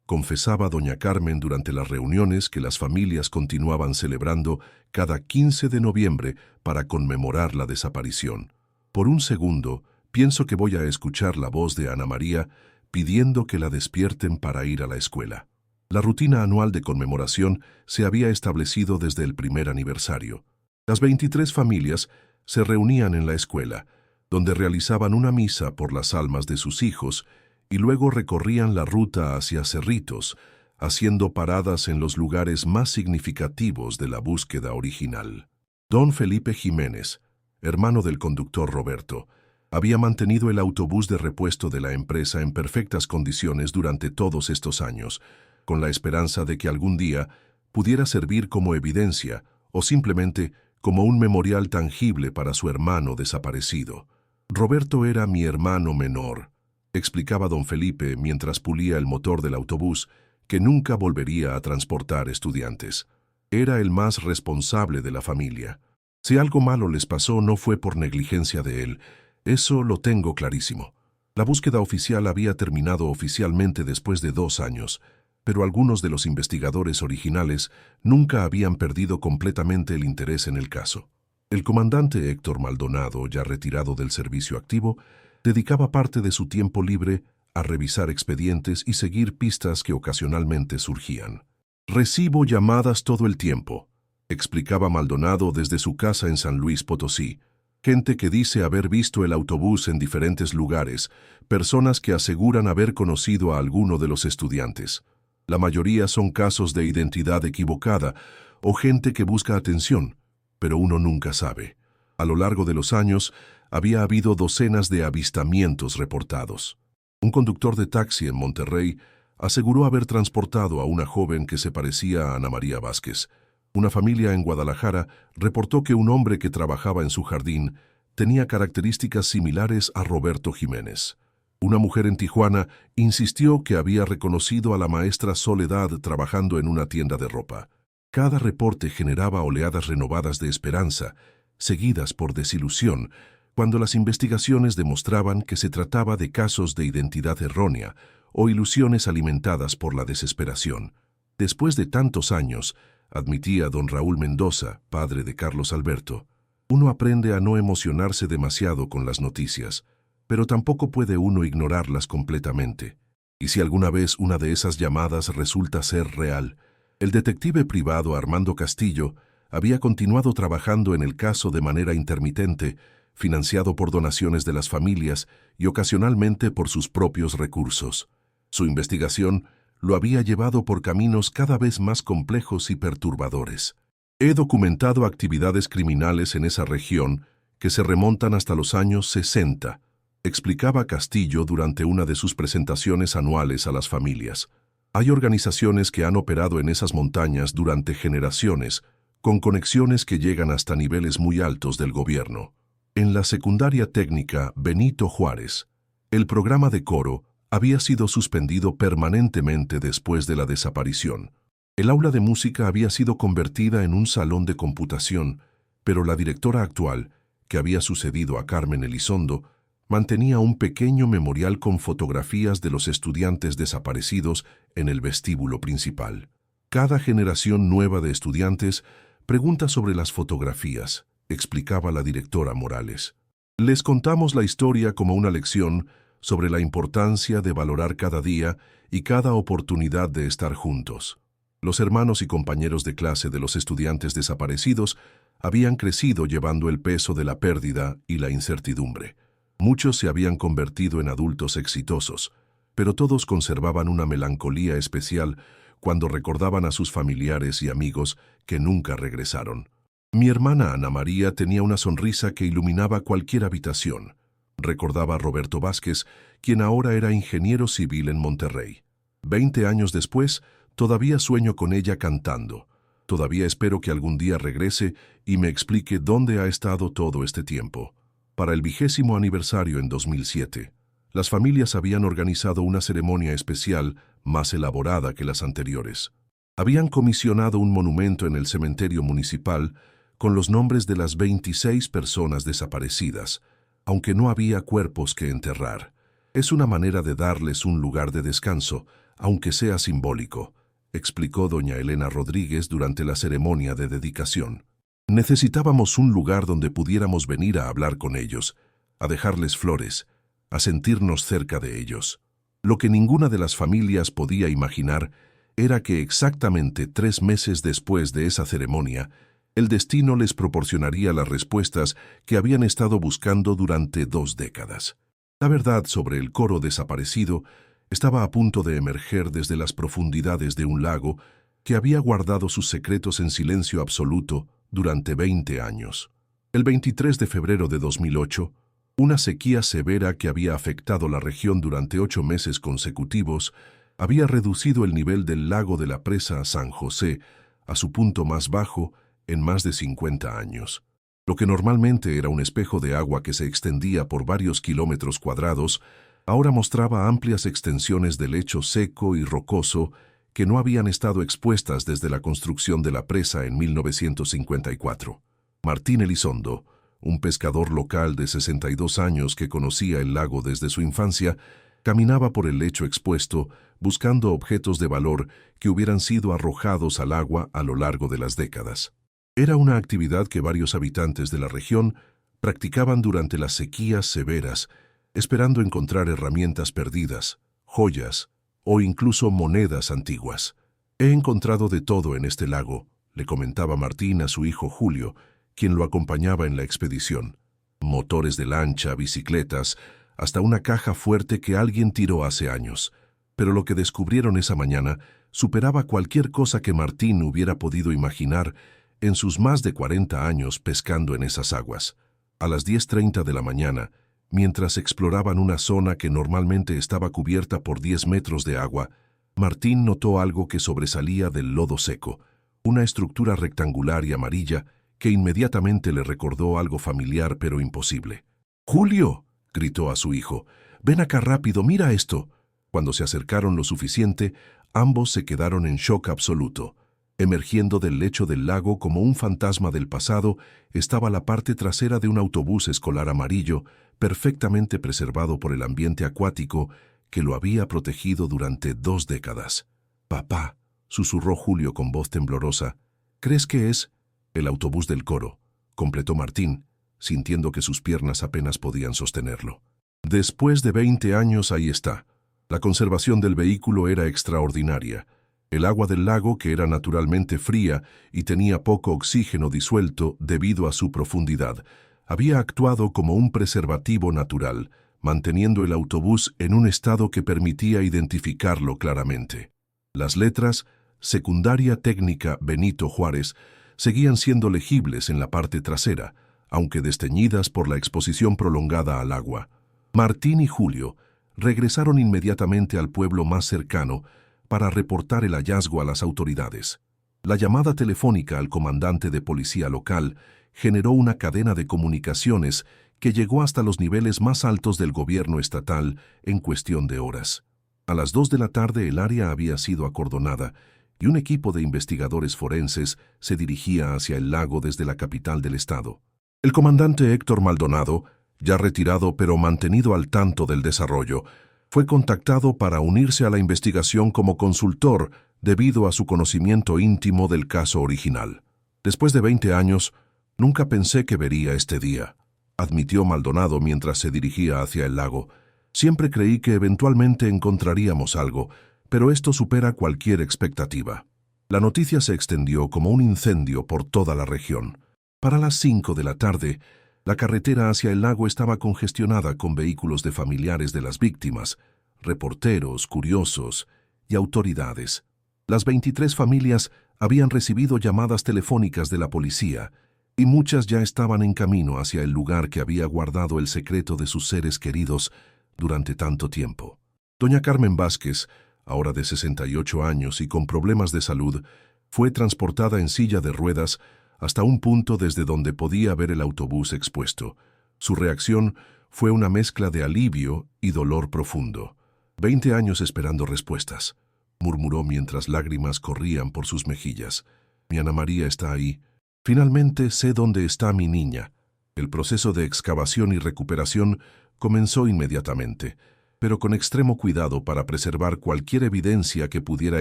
confesaba doña Carmen durante las reuniones que las familias continuaban celebrando cada 15 de noviembre para conmemorar la desaparición. Por un segundo, pienso que voy a escuchar la voz de Ana María pidiendo que la despierten para ir a la escuela. La rutina anual de conmemoración se había establecido desde el primer aniversario. Las 23 familias se reunían en la escuela, donde realizaban una misa por las almas de sus hijos y luego recorrían la ruta hacia Cerritos, haciendo paradas en los lugares más significativos de la búsqueda original. Don Felipe Jiménez, hermano del conductor Roberto, había mantenido el autobús de repuesto de la empresa en perfectas condiciones durante todos estos años, con la esperanza de que algún día pudiera servir como evidencia o simplemente como un memorial tangible para su hermano desaparecido. Roberto era mi hermano menor, explicaba don Felipe mientras pulía el motor del autobús, que nunca volvería a transportar estudiantes. Era el más responsable de la familia. Si algo malo les pasó no fue por negligencia de él, eso lo tengo clarísimo. La búsqueda oficial había terminado oficialmente después de 2 años, pero algunos de los investigadores originales nunca habían perdido completamente el interés en el caso. El comandante Héctor Maldonado, ya retirado del servicio activo, dedicaba parte de su tiempo libre a revisar expedientes y seguir pistas que ocasionalmente surgían. «Recibo llamadas todo el tiempo», explicaba Maldonado desde su casa en San Luis Potosí. Gente que dice haber visto el autobús en diferentes lugares, personas que aseguran haber conocido a alguno de los estudiantes. La mayoría son casos de identidad equivocada o gente que busca atención, pero uno nunca sabe. A lo largo de los años, había habido docenas de avistamientos reportados. Un conductor de taxi en Monterrey aseguró haber transportado a una joven que se parecía a Ana María Vázquez. Una familia en Guadalajara reportó que un hombre que trabajaba en su jardín tenía características similares a Roberto Jiménez. Una mujer en Tijuana insistió que había reconocido a la maestra Soledad trabajando en una tienda de ropa. Cada reporte generaba oleadas renovadas de esperanza, seguidas por desilusión, cuando las investigaciones demostraban que se trataba de casos de identidad errónea o ilusiones alimentadas por la desesperación. Después de tantos años, admitía don Raúl Mendoza, padre de Carlos Alberto, uno aprende a no emocionarse demasiado con las noticias, pero tampoco puede uno ignorarlas completamente. Y si alguna vez una de esas llamadas resulta ser real, el detective privado Armando Castillo había continuado trabajando en el caso de manera intermitente, financiado por donaciones de las familias y ocasionalmente por sus propios recursos. Su investigación lo había llevado por caminos cada vez más complejos y perturbadores. He documentado actividades criminales en esa región que se remontan hasta los años 60, explicaba Castillo durante una de sus presentaciones anuales a las familias. Hay organizaciones que han operado en esas montañas durante generaciones, con conexiones que llegan hasta niveles muy altos del gobierno. En la secundaria técnica Benito Juárez, el programa de coro había sido suspendido permanentemente después de la desaparición. El aula de música había sido convertida en un salón de computación, pero la directora actual, que había sucedido a Carmen Elizondo, mantenía un pequeño memorial con fotografías de los estudiantes desaparecidos en el vestíbulo principal. Cada generación nueva de estudiantes pregunta sobre las fotografías, explicaba la directora Morales. Les contamos la historia como una lección sobre la importancia de valorar cada día y cada oportunidad de estar juntos. Los hermanos y compañeros de clase de los estudiantes desaparecidos habían crecido llevando el peso de la pérdida y la incertidumbre. Muchos se habían convertido en adultos exitosos, pero todos conservaban una melancolía especial cuando recordaban a sus familiares y amigos que nunca regresaron. Mi hermana Ana María tenía una sonrisa que iluminaba cualquier habitación, recordaba Roberto Vázquez, quien ahora era ingeniero civil en Monterrey. 20 años después, todavía sueño con ella cantando. Todavía espero que algún día regrese y me explique dónde ha estado todo este tiempo. Para el 20º aniversario en 2007, las familias habían organizado una ceremonia especial más elaborada que las anteriores. Habían comisionado un monumento en el cementerio municipal con los nombres de las 26 personas desaparecidas, aunque no había cuerpos que enterrar. Es una manera de darles un lugar de descanso, aunque sea simbólico, explicó doña Elena Rodríguez durante la ceremonia de dedicación. Necesitábamos un lugar donde pudiéramos venir a hablar con ellos, a dejarles flores, a sentirnos cerca de ellos. Lo que ninguna de las familias podía imaginar era que exactamente 3 meses después de esa ceremonia, el destino les proporcionaría las respuestas que habían estado buscando durante 2 décadas. La verdad sobre el coro desaparecido estaba a punto de emerger desde las profundidades de un lago que había guardado sus secretos en silencio absoluto durante 20 años. El 23 de febrero de 2008, una sequía severa que había afectado la región durante 8 meses consecutivos había reducido el nivel del lago de la presa San José a su punto más bajo en más de 50 años. Lo que normalmente era un espejo de agua que se extendía por varios kilómetros cuadrados, ahora mostraba amplias extensiones de lecho seco y rocoso que no habían estado expuestas desde la construcción de la presa en 1954. Martín Elizondo, un pescador local de 62 años que conocía el lago desde su infancia, caminaba por el lecho expuesto buscando objetos de valor que hubieran sido arrojados al agua a lo largo de las décadas. Era una actividad que varios habitantes de la región practicaban durante las sequías severas, esperando encontrar herramientas perdidas, joyas o incluso monedas antiguas. He encontrado de todo en este lago, le comentaba Martín a su hijo Julio, quien lo acompañaba en la expedición. Motores de lancha, bicicletas, hasta una caja fuerte que alguien tiró hace años. Pero lo que descubrieron esa mañana superaba cualquier cosa que Martín hubiera podido imaginar en sus más de 40 años pescando en esas aguas. A las 10:30 de la mañana, mientras exploraban una zona que normalmente estaba cubierta por 10 metros de agua, Martín notó algo que sobresalía del lodo seco, una estructura rectangular y amarilla que inmediatamente le recordó algo familiar pero imposible. «¡Julio!», gritó a su hijo. «¡Ven acá rápido, mira esto!». Cuando se acercaron lo suficiente, ambos se quedaron en shock absoluto. Emergiendo del lecho del lago como un fantasma del pasado, estaba la parte trasera de un autobús escolar amarillo, perfectamente preservado por el ambiente acuático que lo había protegido durante 2 décadas. «Papá», susurró Julio con voz temblorosa. «¿Crees que es?» «El autobús del coro», completó Martín, sintiendo que sus piernas apenas podían sostenerlo. Después de 20 años ahí está. La conservación del vehículo era extraordinaria. El agua del lago, que era naturalmente fría y tenía poco oxígeno disuelto debido a su profundidad, había actuado como un preservativo natural, manteniendo el autobús en un estado que permitía identificarlo claramente. Las letras, Secundaria Técnica Benito Juárez, seguían siendo legibles en la parte trasera, aunque desteñidas por la exposición prolongada al agua. Martín y Julio regresaron inmediatamente al pueblo más cercano para reportar el hallazgo a las autoridades. La llamada telefónica al comandante de policía local generó una cadena de comunicaciones que llegó hasta los niveles más altos del gobierno estatal en cuestión de horas. A las 2 de la tarde el área había sido acordonada y un equipo de investigadores forenses se dirigía hacia el lago desde la capital del estado. El comandante Héctor Maldonado, ya retirado pero mantenido al tanto del desarrollo, fue contactado para unirse a la investigación como consultor debido a su conocimiento íntimo del caso original. Después de 20 años, nunca pensé que vería este día, admitió Maldonado mientras se dirigía hacia el lago. Siempre creí que eventualmente encontraríamos algo, pero esto supera cualquier expectativa. La noticia se extendió como un incendio por toda la región. Para las 5 de la tarde, la carretera hacia el lago estaba congestionada con vehículos de familiares de las víctimas, reporteros, curiosos y autoridades. Las 23 familias habían recibido llamadas telefónicas de la policía y muchas ya estaban en camino hacia el lugar que había guardado el secreto de sus seres queridos durante tanto tiempo. Doña Carmen Vázquez, ahora de 68 años y con problemas de salud, fue transportada en silla de ruedas hasta un punto desde donde podía ver el autobús expuesto. Su reacción fue una mezcla de alivio y dolor profundo. 20 años esperando respuestas, murmuró mientras lágrimas corrían por sus mejillas. Mi Ana María está ahí. Finalmente sé dónde está mi niña. El proceso de excavación y recuperación comenzó inmediatamente, pero con extremo cuidado para preservar cualquier evidencia que pudiera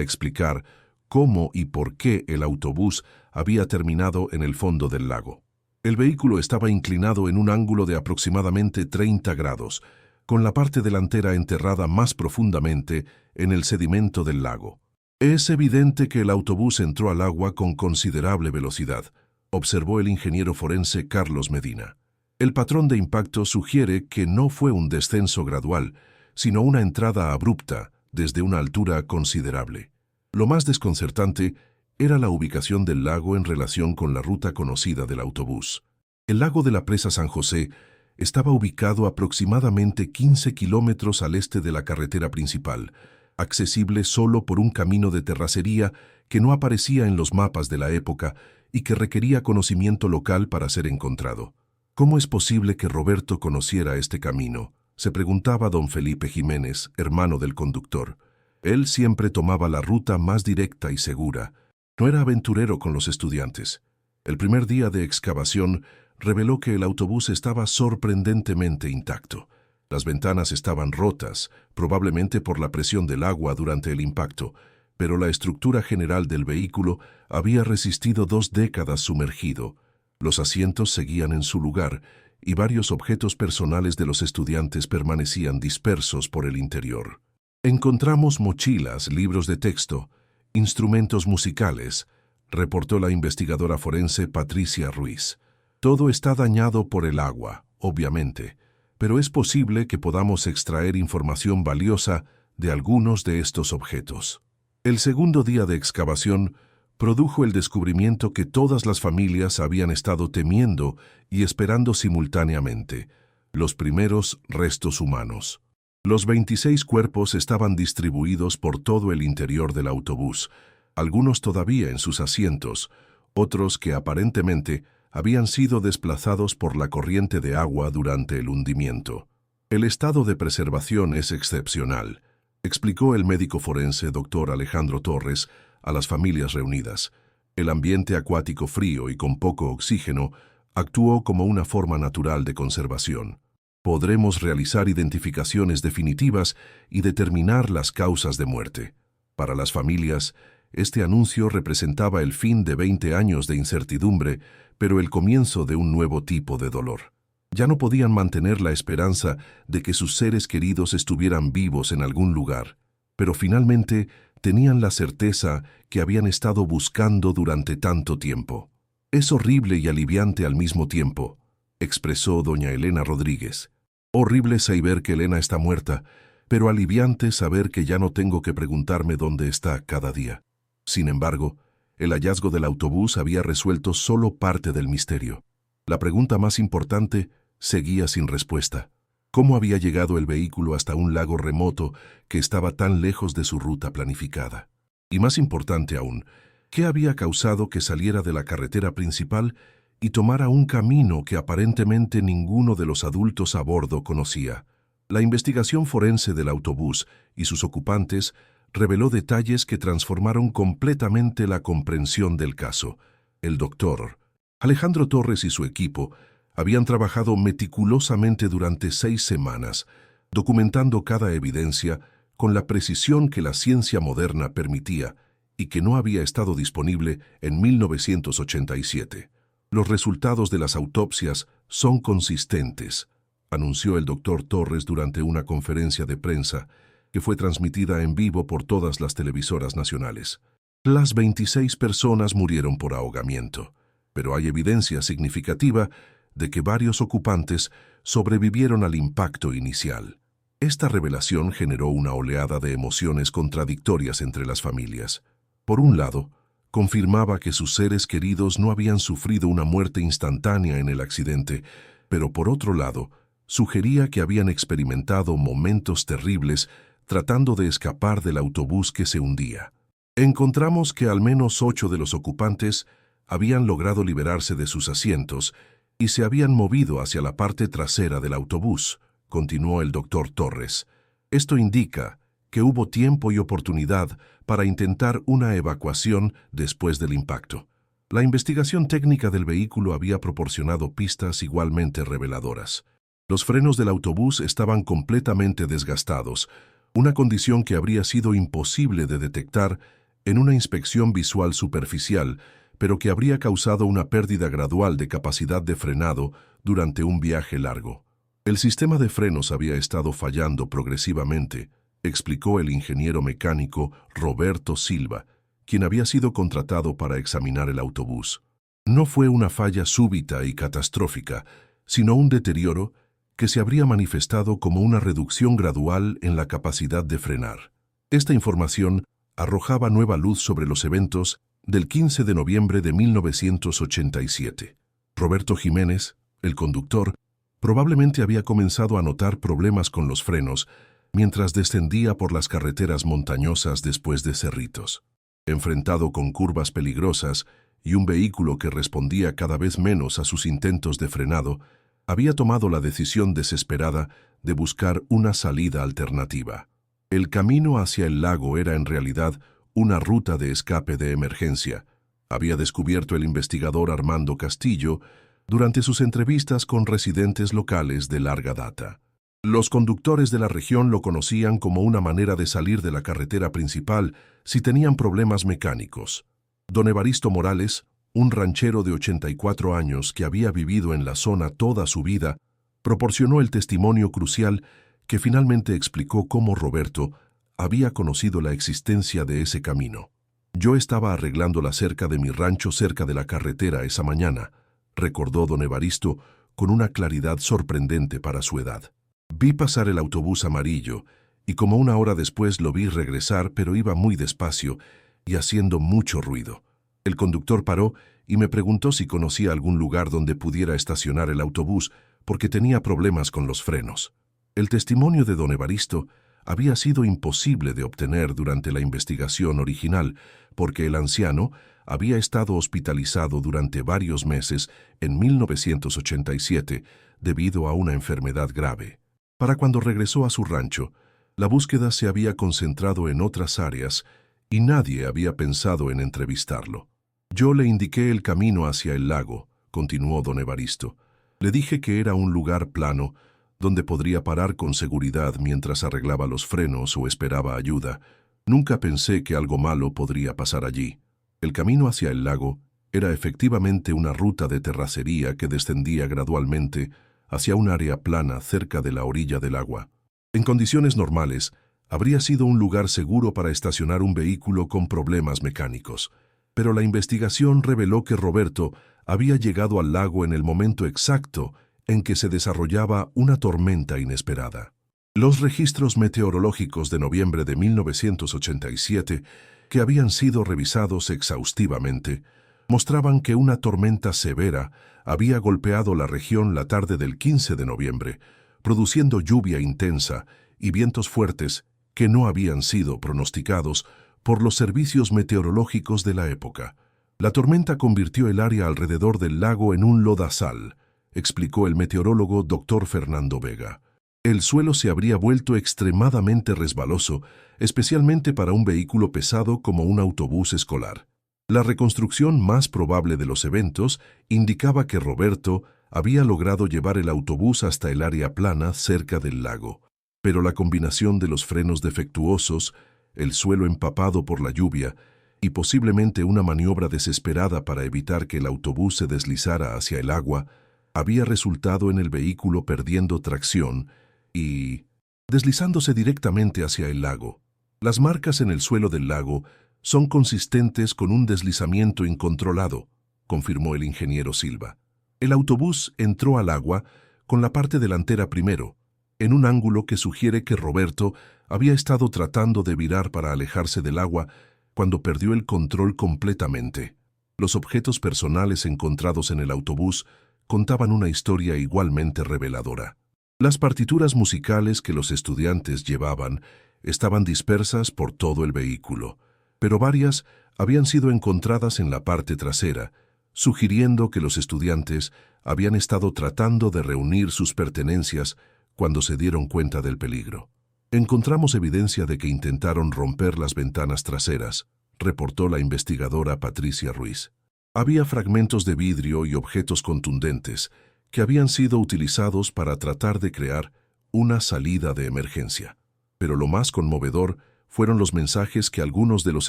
explicar cómo y por qué el autobús había terminado en el fondo del lago. El vehículo estaba inclinado en un ángulo de aproximadamente 30 grados, con la parte delantera enterrada más profundamente en el sedimento del lago. Es evidente que el autobús entró al agua con considerable velocidad, observó el ingeniero forense Carlos Medina. El patrón de impacto sugiere que no fue un descenso gradual, sino una entrada abrupta desde una altura considerable. Lo más desconcertante era la ubicación del lago en relación con la ruta conocida del autobús. El lago de la Presa San José estaba ubicado aproximadamente 15 kilómetros al este de la carretera principal, accesible solo por un camino de terracería que no aparecía en los mapas de la época y que requería conocimiento local para ser encontrado. ¿Cómo es posible que Roberto conociera este camino?, se preguntaba don Felipe Jiménez, hermano del conductor. Él siempre tomaba la ruta más directa y segura. No era aventurero con los estudiantes. El primer día de excavación reveló que el autobús estaba sorprendentemente intacto. Las ventanas estaban rotas, probablemente por la presión del agua durante el impacto, pero la estructura general del vehículo había resistido 2 décadas sumergido. Los asientos seguían en su lugar y varios objetos personales de los estudiantes permanecían dispersos por el interior. Encontramos mochilas, libros de texto, instrumentos musicales, reportó la investigadora forense Patricia Ruiz. Todo está dañado por el agua, obviamente, pero es posible que podamos extraer información valiosa de algunos de estos objetos. El segundo día de excavación produjo el descubrimiento que todas las familias habían estado temiendo y esperando simultáneamente: los primeros restos humanos. Los 26 cuerpos estaban distribuidos por todo el interior del autobús, algunos todavía en sus asientos, otros que aparentemente habían sido desplazados por la corriente de agua durante el hundimiento. El estado de preservación es excepcional, explicó el médico forense Dr. Alejandro Torres a las familias reunidas. El ambiente acuático frío y con poco oxígeno actuó como una forma natural de conservación. Podremos realizar identificaciones definitivas y determinar las causas de muerte. Para las familias, este anuncio representaba el fin de 20 años de incertidumbre, pero el comienzo de un nuevo tipo de dolor. Ya no podían mantener la esperanza de que sus seres queridos estuvieran vivos en algún lugar, pero finalmente tenían la certeza que habían estado buscando durante tanto tiempo. Es horrible y aliviante al mismo tiempo, expresó doña Elena Rodríguez. Horrible saber que Elena está muerta, pero aliviante saber que ya no tengo que preguntarme dónde está cada día. Sin embargo, El hallazgo del autobús había resuelto solo parte del misterio. La pregunta más importante seguía sin respuesta. ¿Cómo había llegado el vehículo hasta un lago remoto que estaba tan lejos de su ruta planificada? Y más importante aún, ¿qué había causado que saliera de la carretera principal y tomara un camino que aparentemente ninguno de los adultos a bordo conocía? La investigación forense del autobús y sus ocupantes reveló detalles que transformaron completamente la comprensión del caso. El doctor Alejandro Torres y su equipo habían trabajado meticulosamente durante 6 semanas, documentando cada evidencia con la precisión que la ciencia moderna permitía y que no había estado disponible en 1987. Los resultados de las autopsias son consistentes, anunció el doctor Torres durante una conferencia de prensa que fue transmitida en vivo por todas las televisoras nacionales. Las 26 personas murieron por ahogamiento, pero hay evidencia significativa de que varios ocupantes sobrevivieron al impacto inicial. Esta revelación generó una oleada de emociones contradictorias entre las familias. Por un lado, confirmaba que sus seres queridos no habían sufrido una muerte instantánea en el accidente, pero por otro lado, sugería que habían experimentado momentos terribles tratando de escapar del autobús que se hundía. Encontramos que al menos 8 de los ocupantes habían logrado liberarse de sus asientos y se habían movido hacia la parte trasera del autobús, continuó el doctor Torres. Esto indica que hubo tiempo y oportunidad para intentar una evacuación después del impacto. La investigación técnica del vehículo había proporcionado pistas igualmente reveladoras. Los frenos del autobús estaban completamente desgastados, una condición que habría sido imposible de detectar en una inspección visual superficial, pero que habría causado una pérdida gradual de capacidad de frenado durante un viaje largo. El sistema de frenos había estado fallando progresivamente, explicó el ingeniero mecánico Roberto Silva, quien había sido contratado para examinar el autobús. No fue una falla súbita y catastrófica, sino un deterioro que se habría manifestado como una reducción gradual en la capacidad de frenar. Esta información arrojaba nueva luz sobre los eventos del 15 de noviembre de 1987. Roberto Jiménez, el conductor, probablemente había comenzado a notar problemas con los frenos mientras descendía por las carreteras montañosas después de Cerritos. Enfrentado con curvas peligrosas y un vehículo que respondía cada vez menos a sus intentos de frenado, había tomado la decisión desesperada de buscar una salida alternativa. El camino hacia el lago era en realidad una ruta de escape de emergencia, había descubierto el investigador Armando Castillo durante sus entrevistas con residentes locales de larga data. Los conductores de la región lo conocían como una manera de salir de la carretera principal si tenían problemas mecánicos. Don Evaristo Morales, un ranchero de 84 años que había vivido en la zona toda su vida, proporcionó el testimonio crucial que finalmente explicó cómo Roberto había conocido la existencia de ese camino. Yo estaba arreglando la cerca de mi rancho cerca de la carretera esa mañana, recordó don Evaristo con una claridad sorprendente para su edad. Vi pasar el autobús amarillo y como una hora después lo vi regresar, pero iba muy despacio y haciendo mucho ruido. El conductor paró y me preguntó si conocía algún lugar donde pudiera estacionar el autobús porque tenía problemas con los frenos. El testimonio de don Evaristo había sido imposible de obtener durante la investigación original porque el anciano había estado hospitalizado durante varios meses en 1987 debido a una enfermedad grave. Para cuando regresó a su rancho, la búsqueda se había concentrado en otras áreas y nadie había pensado en entrevistarlo. Yo le indiqué el camino hacia el lago, continuó don Evaristo. Le dije que era un lugar plano donde podría parar con seguridad mientras arreglaba los frenos o esperaba ayuda. Nunca pensé que algo malo podría pasar allí. El camino hacia el lago era efectivamente una ruta de terracería que descendía gradualmente hacia un área plana cerca de la orilla del agua. En condiciones normales, habría sido un lugar seguro para estacionar un vehículo con problemas mecánicos. Pero la investigación reveló que Roberto había llegado al lago en el momento exacto en que se desarrollaba una tormenta inesperada. Los registros meteorológicos de noviembre de 1987 que habían sido revisados exhaustivamente, mostraban que una tormenta severa había golpeado la región la tarde del 15 de noviembre, produciendo lluvia intensa y vientos fuertes que no habían sido pronosticados por los servicios meteorológicos de la época. La tormenta convirtió el área alrededor del lago en un lodazal, explicó el meteorólogo Dr. Fernando Vega. El suelo se habría vuelto extremadamente resbaloso, especialmente para un vehículo pesado como un autobús escolar. La reconstrucción más probable de los eventos indicaba que Roberto había logrado llevar el autobús hasta el área plana cerca del lago, pero la combinación de los frenos defectuosos, el suelo empapado por la lluvia y posiblemente una maniobra desesperada para evitar que el autobús se deslizara hacia el agua, había resultado en el vehículo perdiendo tracción y deslizándose directamente hacia el lago. Las marcas en el suelo del lago son consistentes con un deslizamiento incontrolado, confirmó el ingeniero Silva. El autobús entró al agua con la parte delantera primero, en un ángulo que sugiere que Roberto había estado tratando de virar para alejarse del agua cuando perdió el control completamente. Los objetos personales encontrados en el autobús contaban una historia igualmente reveladora. Las partituras musicales que los estudiantes llevaban estaban dispersas por todo el vehículo, pero varias habían sido encontradas en la parte trasera, sugiriendo que los estudiantes habían estado tratando de reunir sus pertenencias cuando se dieron cuenta del peligro. Encontramos evidencia de que intentaron romper las ventanas traseras, reportó la investigadora Patricia Ruiz. Había fragmentos de vidrio y objetos contundentes que habían sido utilizados para tratar de crear una salida de emergencia. Pero lo más conmovedor fueron los mensajes que algunos de los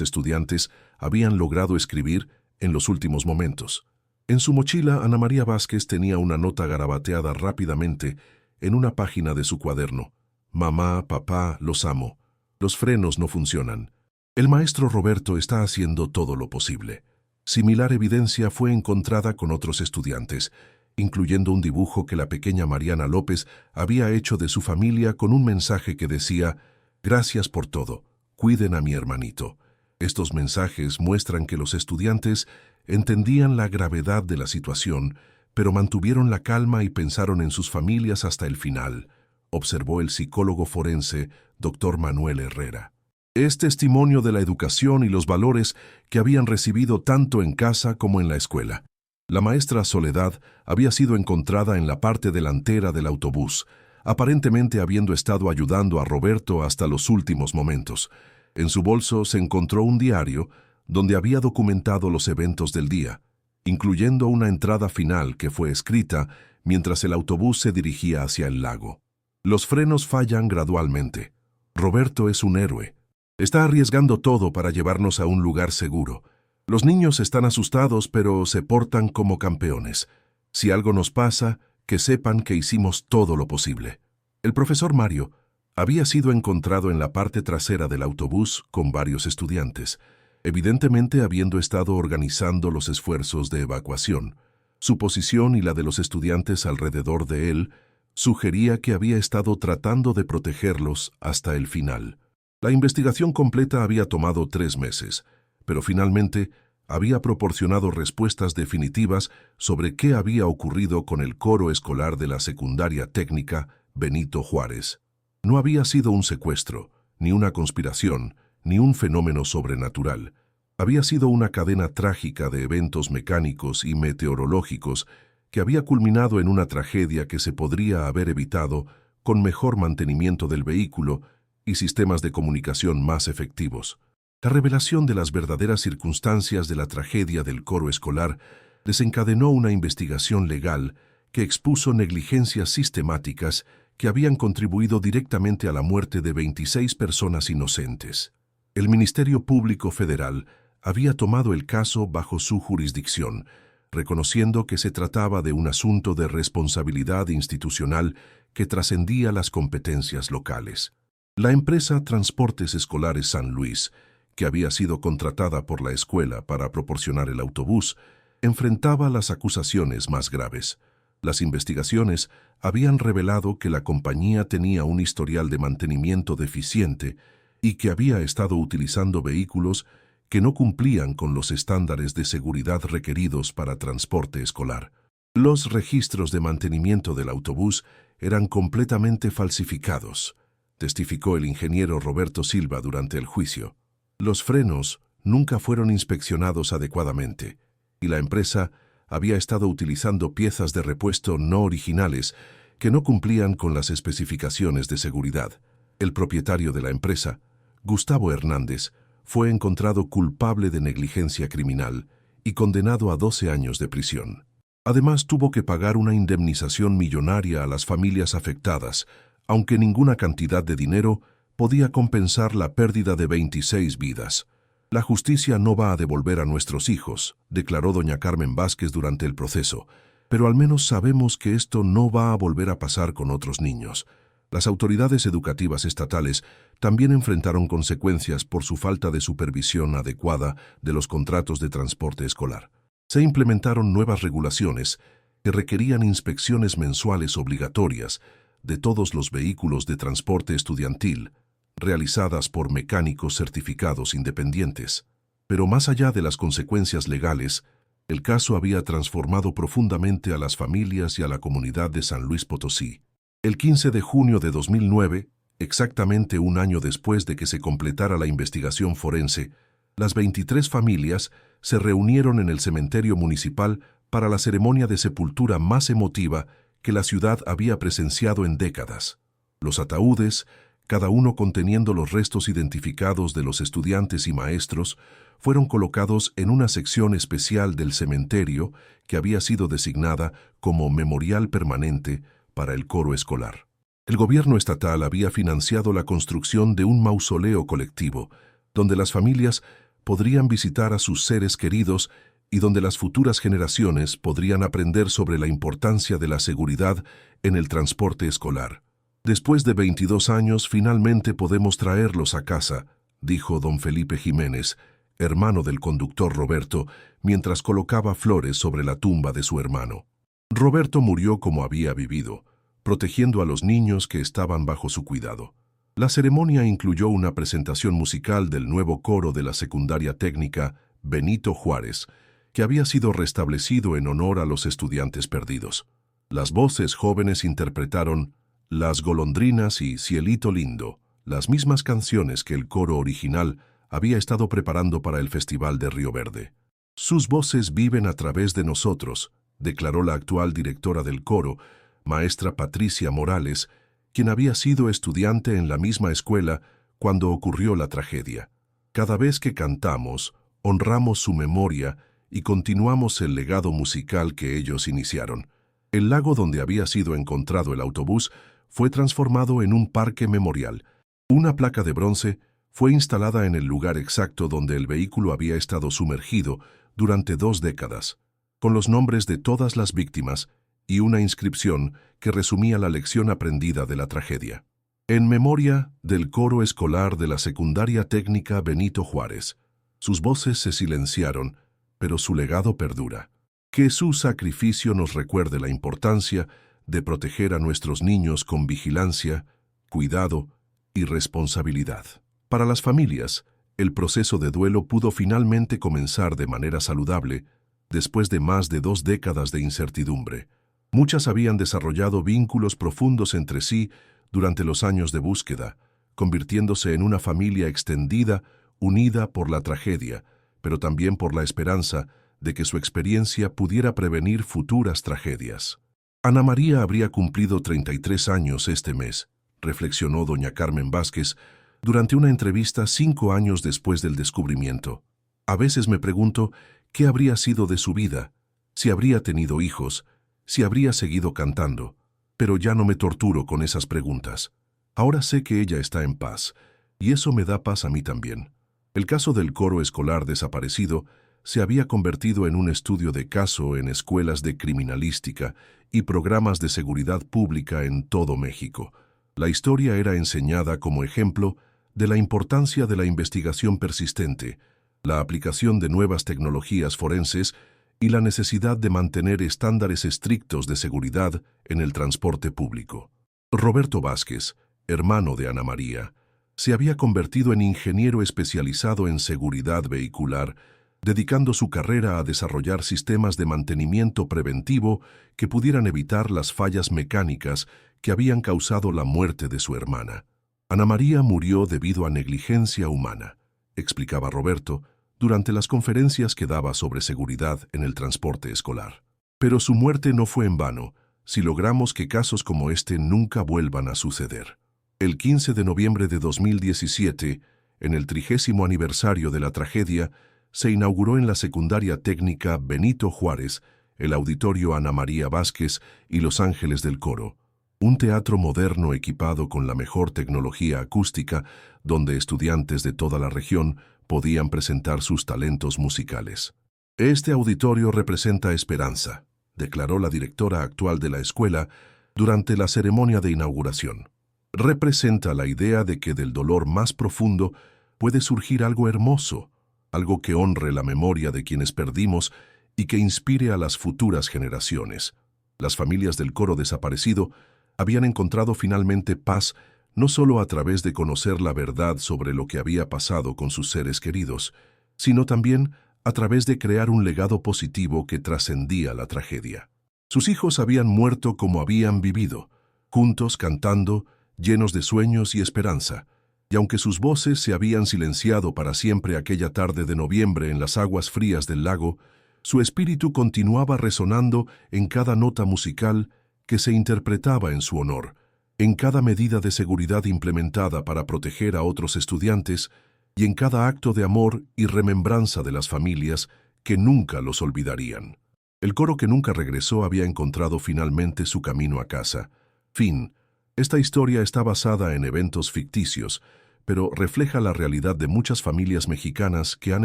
estudiantes habían logrado escribir en los últimos momentos. En su mochila, Ana María Vázquez tenía una nota garabateada rápidamente en una página de su cuaderno. Mamá, papá, los amo. Los frenos no funcionan. El maestro Roberto está haciendo todo lo posible. Similar evidencia fue encontrada con otros estudiantes, incluyendo un dibujo que la pequeña Mariana López había hecho de su familia con un mensaje que decía: «Gracias por todo, cuiden a mi hermanito». Estos mensajes muestran que los estudiantes entendían la gravedad de la situación, pero mantuvieron la calma y pensaron en sus familias hasta el final, observó el psicólogo forense Dr. Manuel Herrera. Es testimonio de la educación y los valores que habían recibido tanto en casa como en la escuela. La maestra Soledad había sido encontrada en la parte delantera del autobús, aparentemente habiendo estado ayudando a Roberto hasta los últimos momentos. En su bolso se encontró un diario donde había documentado los eventos del día, incluyendo una entrada final que fue escrita mientras el autobús se dirigía hacia el lago. Los frenos fallan gradualmente. Roberto es un héroe. Está arriesgando todo para llevarnos a un lugar seguro. Los niños están asustados, pero se portan como campeones. Si algo nos pasa, que sepan que hicimos todo lo posible. El profesor Mario había sido encontrado en la parte trasera del autobús con varios estudiantes, evidentemente habiendo estado organizando los esfuerzos de evacuación. Su posición y la de los estudiantes alrededor de él sugería que había estado tratando de protegerlos hasta el final. La investigación completa había tomado 3 meses, pero finalmente había proporcionado respuestas definitivas sobre qué había ocurrido con el coro escolar de la secundaria técnica Benito Juárez. No había sido un secuestro, ni una conspiración, ni un fenómeno sobrenatural. Había sido una cadena trágica de eventos mecánicos y meteorológicos que había culminado en una tragedia que se podría haber evitado con mejor mantenimiento del vehículo y sistemas de comunicación más efectivos. La revelación de las verdaderas circunstancias de la tragedia del coro escolar desencadenó una investigación legal que expuso negligencias sistemáticas que habían contribuido directamente a la muerte de 26 personas inocentes. El Ministerio Público Federal había tomado el caso bajo su jurisdicción, reconociendo que se trataba de un asunto de responsabilidad institucional que trascendía las competencias locales. La empresa Transportes Escolares San Luis, que había sido contratada por la escuela para proporcionar el autobús, enfrentaba las acusaciones más graves. Las investigaciones habían revelado que la compañía tenía un historial de mantenimiento deficiente y que había estado utilizando vehículos que no cumplían con los estándares de seguridad requeridos para transporte escolar. Los registros de mantenimiento del autobús eran completamente falsificados, testificó el ingeniero Roberto Silva durante el juicio. Los frenos nunca fueron inspeccionados adecuadamente y la empresa había estado utilizando piezas de repuesto no originales que no cumplían con las especificaciones de seguridad. El propietario de la empresa, Gustavo Hernández, fue encontrado culpable de negligencia criminal y condenado a 12 años de prisión. Además, tuvo que pagar una indemnización millonaria a las familias afectadas, aunque ninguna cantidad de dinero podía compensar la pérdida de 26 vidas. La justicia no va a devolver a nuestros hijos, declaró doña Carmen Vázquez durante el proceso, pero al menos sabemos que esto no va a volver a pasar con otros niños. Las autoridades educativas estatales también enfrentaron consecuencias por su falta de supervisión adecuada de los contratos de transporte escolar. Se implementaron nuevas regulaciones que requerían inspecciones mensuales obligatorias de todos los vehículos de transporte estudiantil, realizadas por mecánicos certificados independientes. Pero más allá de las consecuencias legales, el caso había transformado profundamente a las familias y a la comunidad de San Luis Potosí. El 15 de junio de 2009, exactamente un año después de que se completara la investigación forense, las 23 familias se reunieron en el cementerio municipal para la ceremonia de sepultura más emotiva que la ciudad había presenciado en décadas. Los ataúdes, cada uno conteniendo los restos identificados de los estudiantes y maestros, fueron colocados en una sección especial del cementerio que había sido designada como memorial permanente para el coro escolar. El gobierno estatal había financiado la construcción de un mausoleo colectivo, donde las familias podrían visitar a sus seres queridos y donde las futuras generaciones podrían aprender sobre la importancia de la seguridad en el transporte escolar. Después de 22 años, finalmente podemos traerlos a casa, dijo don Felipe Jiménez, hermano del conductor Roberto, mientras colocaba flores sobre la tumba de su hermano. Roberto murió como había vivido, protegiendo a los niños que estaban bajo su cuidado. La ceremonia incluyó una presentación musical del nuevo coro de la secundaria técnica Benito Juárez, que había sido restablecido en honor a los estudiantes perdidos. Las voces jóvenes interpretaron Las golondrinas y Cielito lindo, las mismas canciones que el coro original había estado preparando para el Festival de Río Verde. Sus voces viven a través de nosotros, declaró la actual directora del coro, maestra Patricia Morales, quien había sido estudiante en la misma escuela cuando ocurrió la tragedia. Cada vez que cantamos, honramos su memoria y continuamos el legado musical que ellos iniciaron. El lago donde había sido encontrado el autobús fue transformado en un parque memorial. Una placa de bronce fue instalada en el lugar exacto donde el vehículo había estado sumergido durante 2 décadas, con los nombres de todas las víctimas y una inscripción que resumía la lección aprendida de la tragedia. En memoria del coro escolar de la secundaria técnica Benito Juárez. Sus voces se silenciaron, pero su legado perdura. Que su sacrificio nos recuerde la importancia de proteger a nuestros niños con vigilancia, cuidado y responsabilidad. Para las familias, el proceso de duelo pudo finalmente comenzar de manera saludable después de más de 2 décadas de incertidumbre. Muchas habían desarrollado vínculos profundos entre sí durante los años de búsqueda, convirtiéndose en una familia extendida, unida por la tragedia, pero también por la esperanza de que su experiencia pudiera prevenir futuras tragedias. Ana María habría cumplido 33 años este mes, reflexionó doña Carmen Vázquez durante una entrevista 5 años después del descubrimiento. A veces me pregunto qué habría sido de su vida, si habría tenido hijos, si habría seguido cantando, pero ya no me torturo con esas preguntas. Ahora sé que ella está en paz, y eso me da paz a mí también. El caso del coro escolar desaparecido se había convertido en un estudio de caso en escuelas de criminalística y programas de seguridad pública en todo México. La historia era enseñada como ejemplo de la importancia de la investigación persistente, la aplicación de nuevas tecnologías forenses y la necesidad de mantener estándares estrictos de seguridad en el transporte público. Roberto Vázquez, hermano de Ana María, se había convertido en ingeniero especializado en seguridad vehicular, dedicando su carrera a desarrollar sistemas de mantenimiento preventivo que pudieran evitar las fallas mecánicas que habían causado la muerte de su hermana. Ana María murió debido a negligencia humana, explicaba Roberto durante las conferencias que daba sobre seguridad en el transporte escolar. Pero su muerte no fue en vano, si logramos que casos como este nunca vuelvan a suceder. El 15 de noviembre de 2017, en el 30º aniversario de la tragedia, se inauguró en la secundaria técnica Benito Juárez el Auditorio Ana María Vázquez y Los Ángeles del Coro, un teatro moderno equipado con la mejor tecnología acústica donde estudiantes de toda la región podían presentar sus talentos musicales. Este auditorio representa esperanza, declaró la directora actual de la escuela durante la ceremonia de inauguración. Representa la idea de que del dolor más profundo puede surgir algo hermoso, algo que honre la memoria de quienes perdimos y que inspire a las futuras generaciones. Las familias del coro desaparecido habían encontrado finalmente paz no solo a través de conocer la verdad sobre lo que había pasado con sus seres queridos, sino también a través de crear un legado positivo que trascendía la tragedia. Sus hijos habían muerto como habían vivido, juntos cantando, llenos de sueños y esperanza, y aunque sus voces se habían silenciado para siempre aquella tarde de noviembre en las aguas frías del lago, su espíritu continuaba resonando en cada nota musical que se interpretaba en su honor, en cada medida de seguridad implementada para proteger a otros estudiantes y en cada acto de amor y remembranza de las familias que nunca los olvidarían. El coro que nunca regresó había encontrado finalmente su camino a casa. Fin. Esta historia está basada en eventos ficticios, pero refleja la realidad de muchas familias mexicanas que han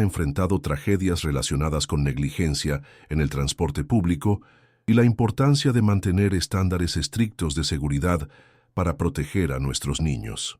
enfrentado tragedias relacionadas con negligencia en el transporte público y la importancia de mantener estándares estrictos de seguridad para proteger a nuestros niños.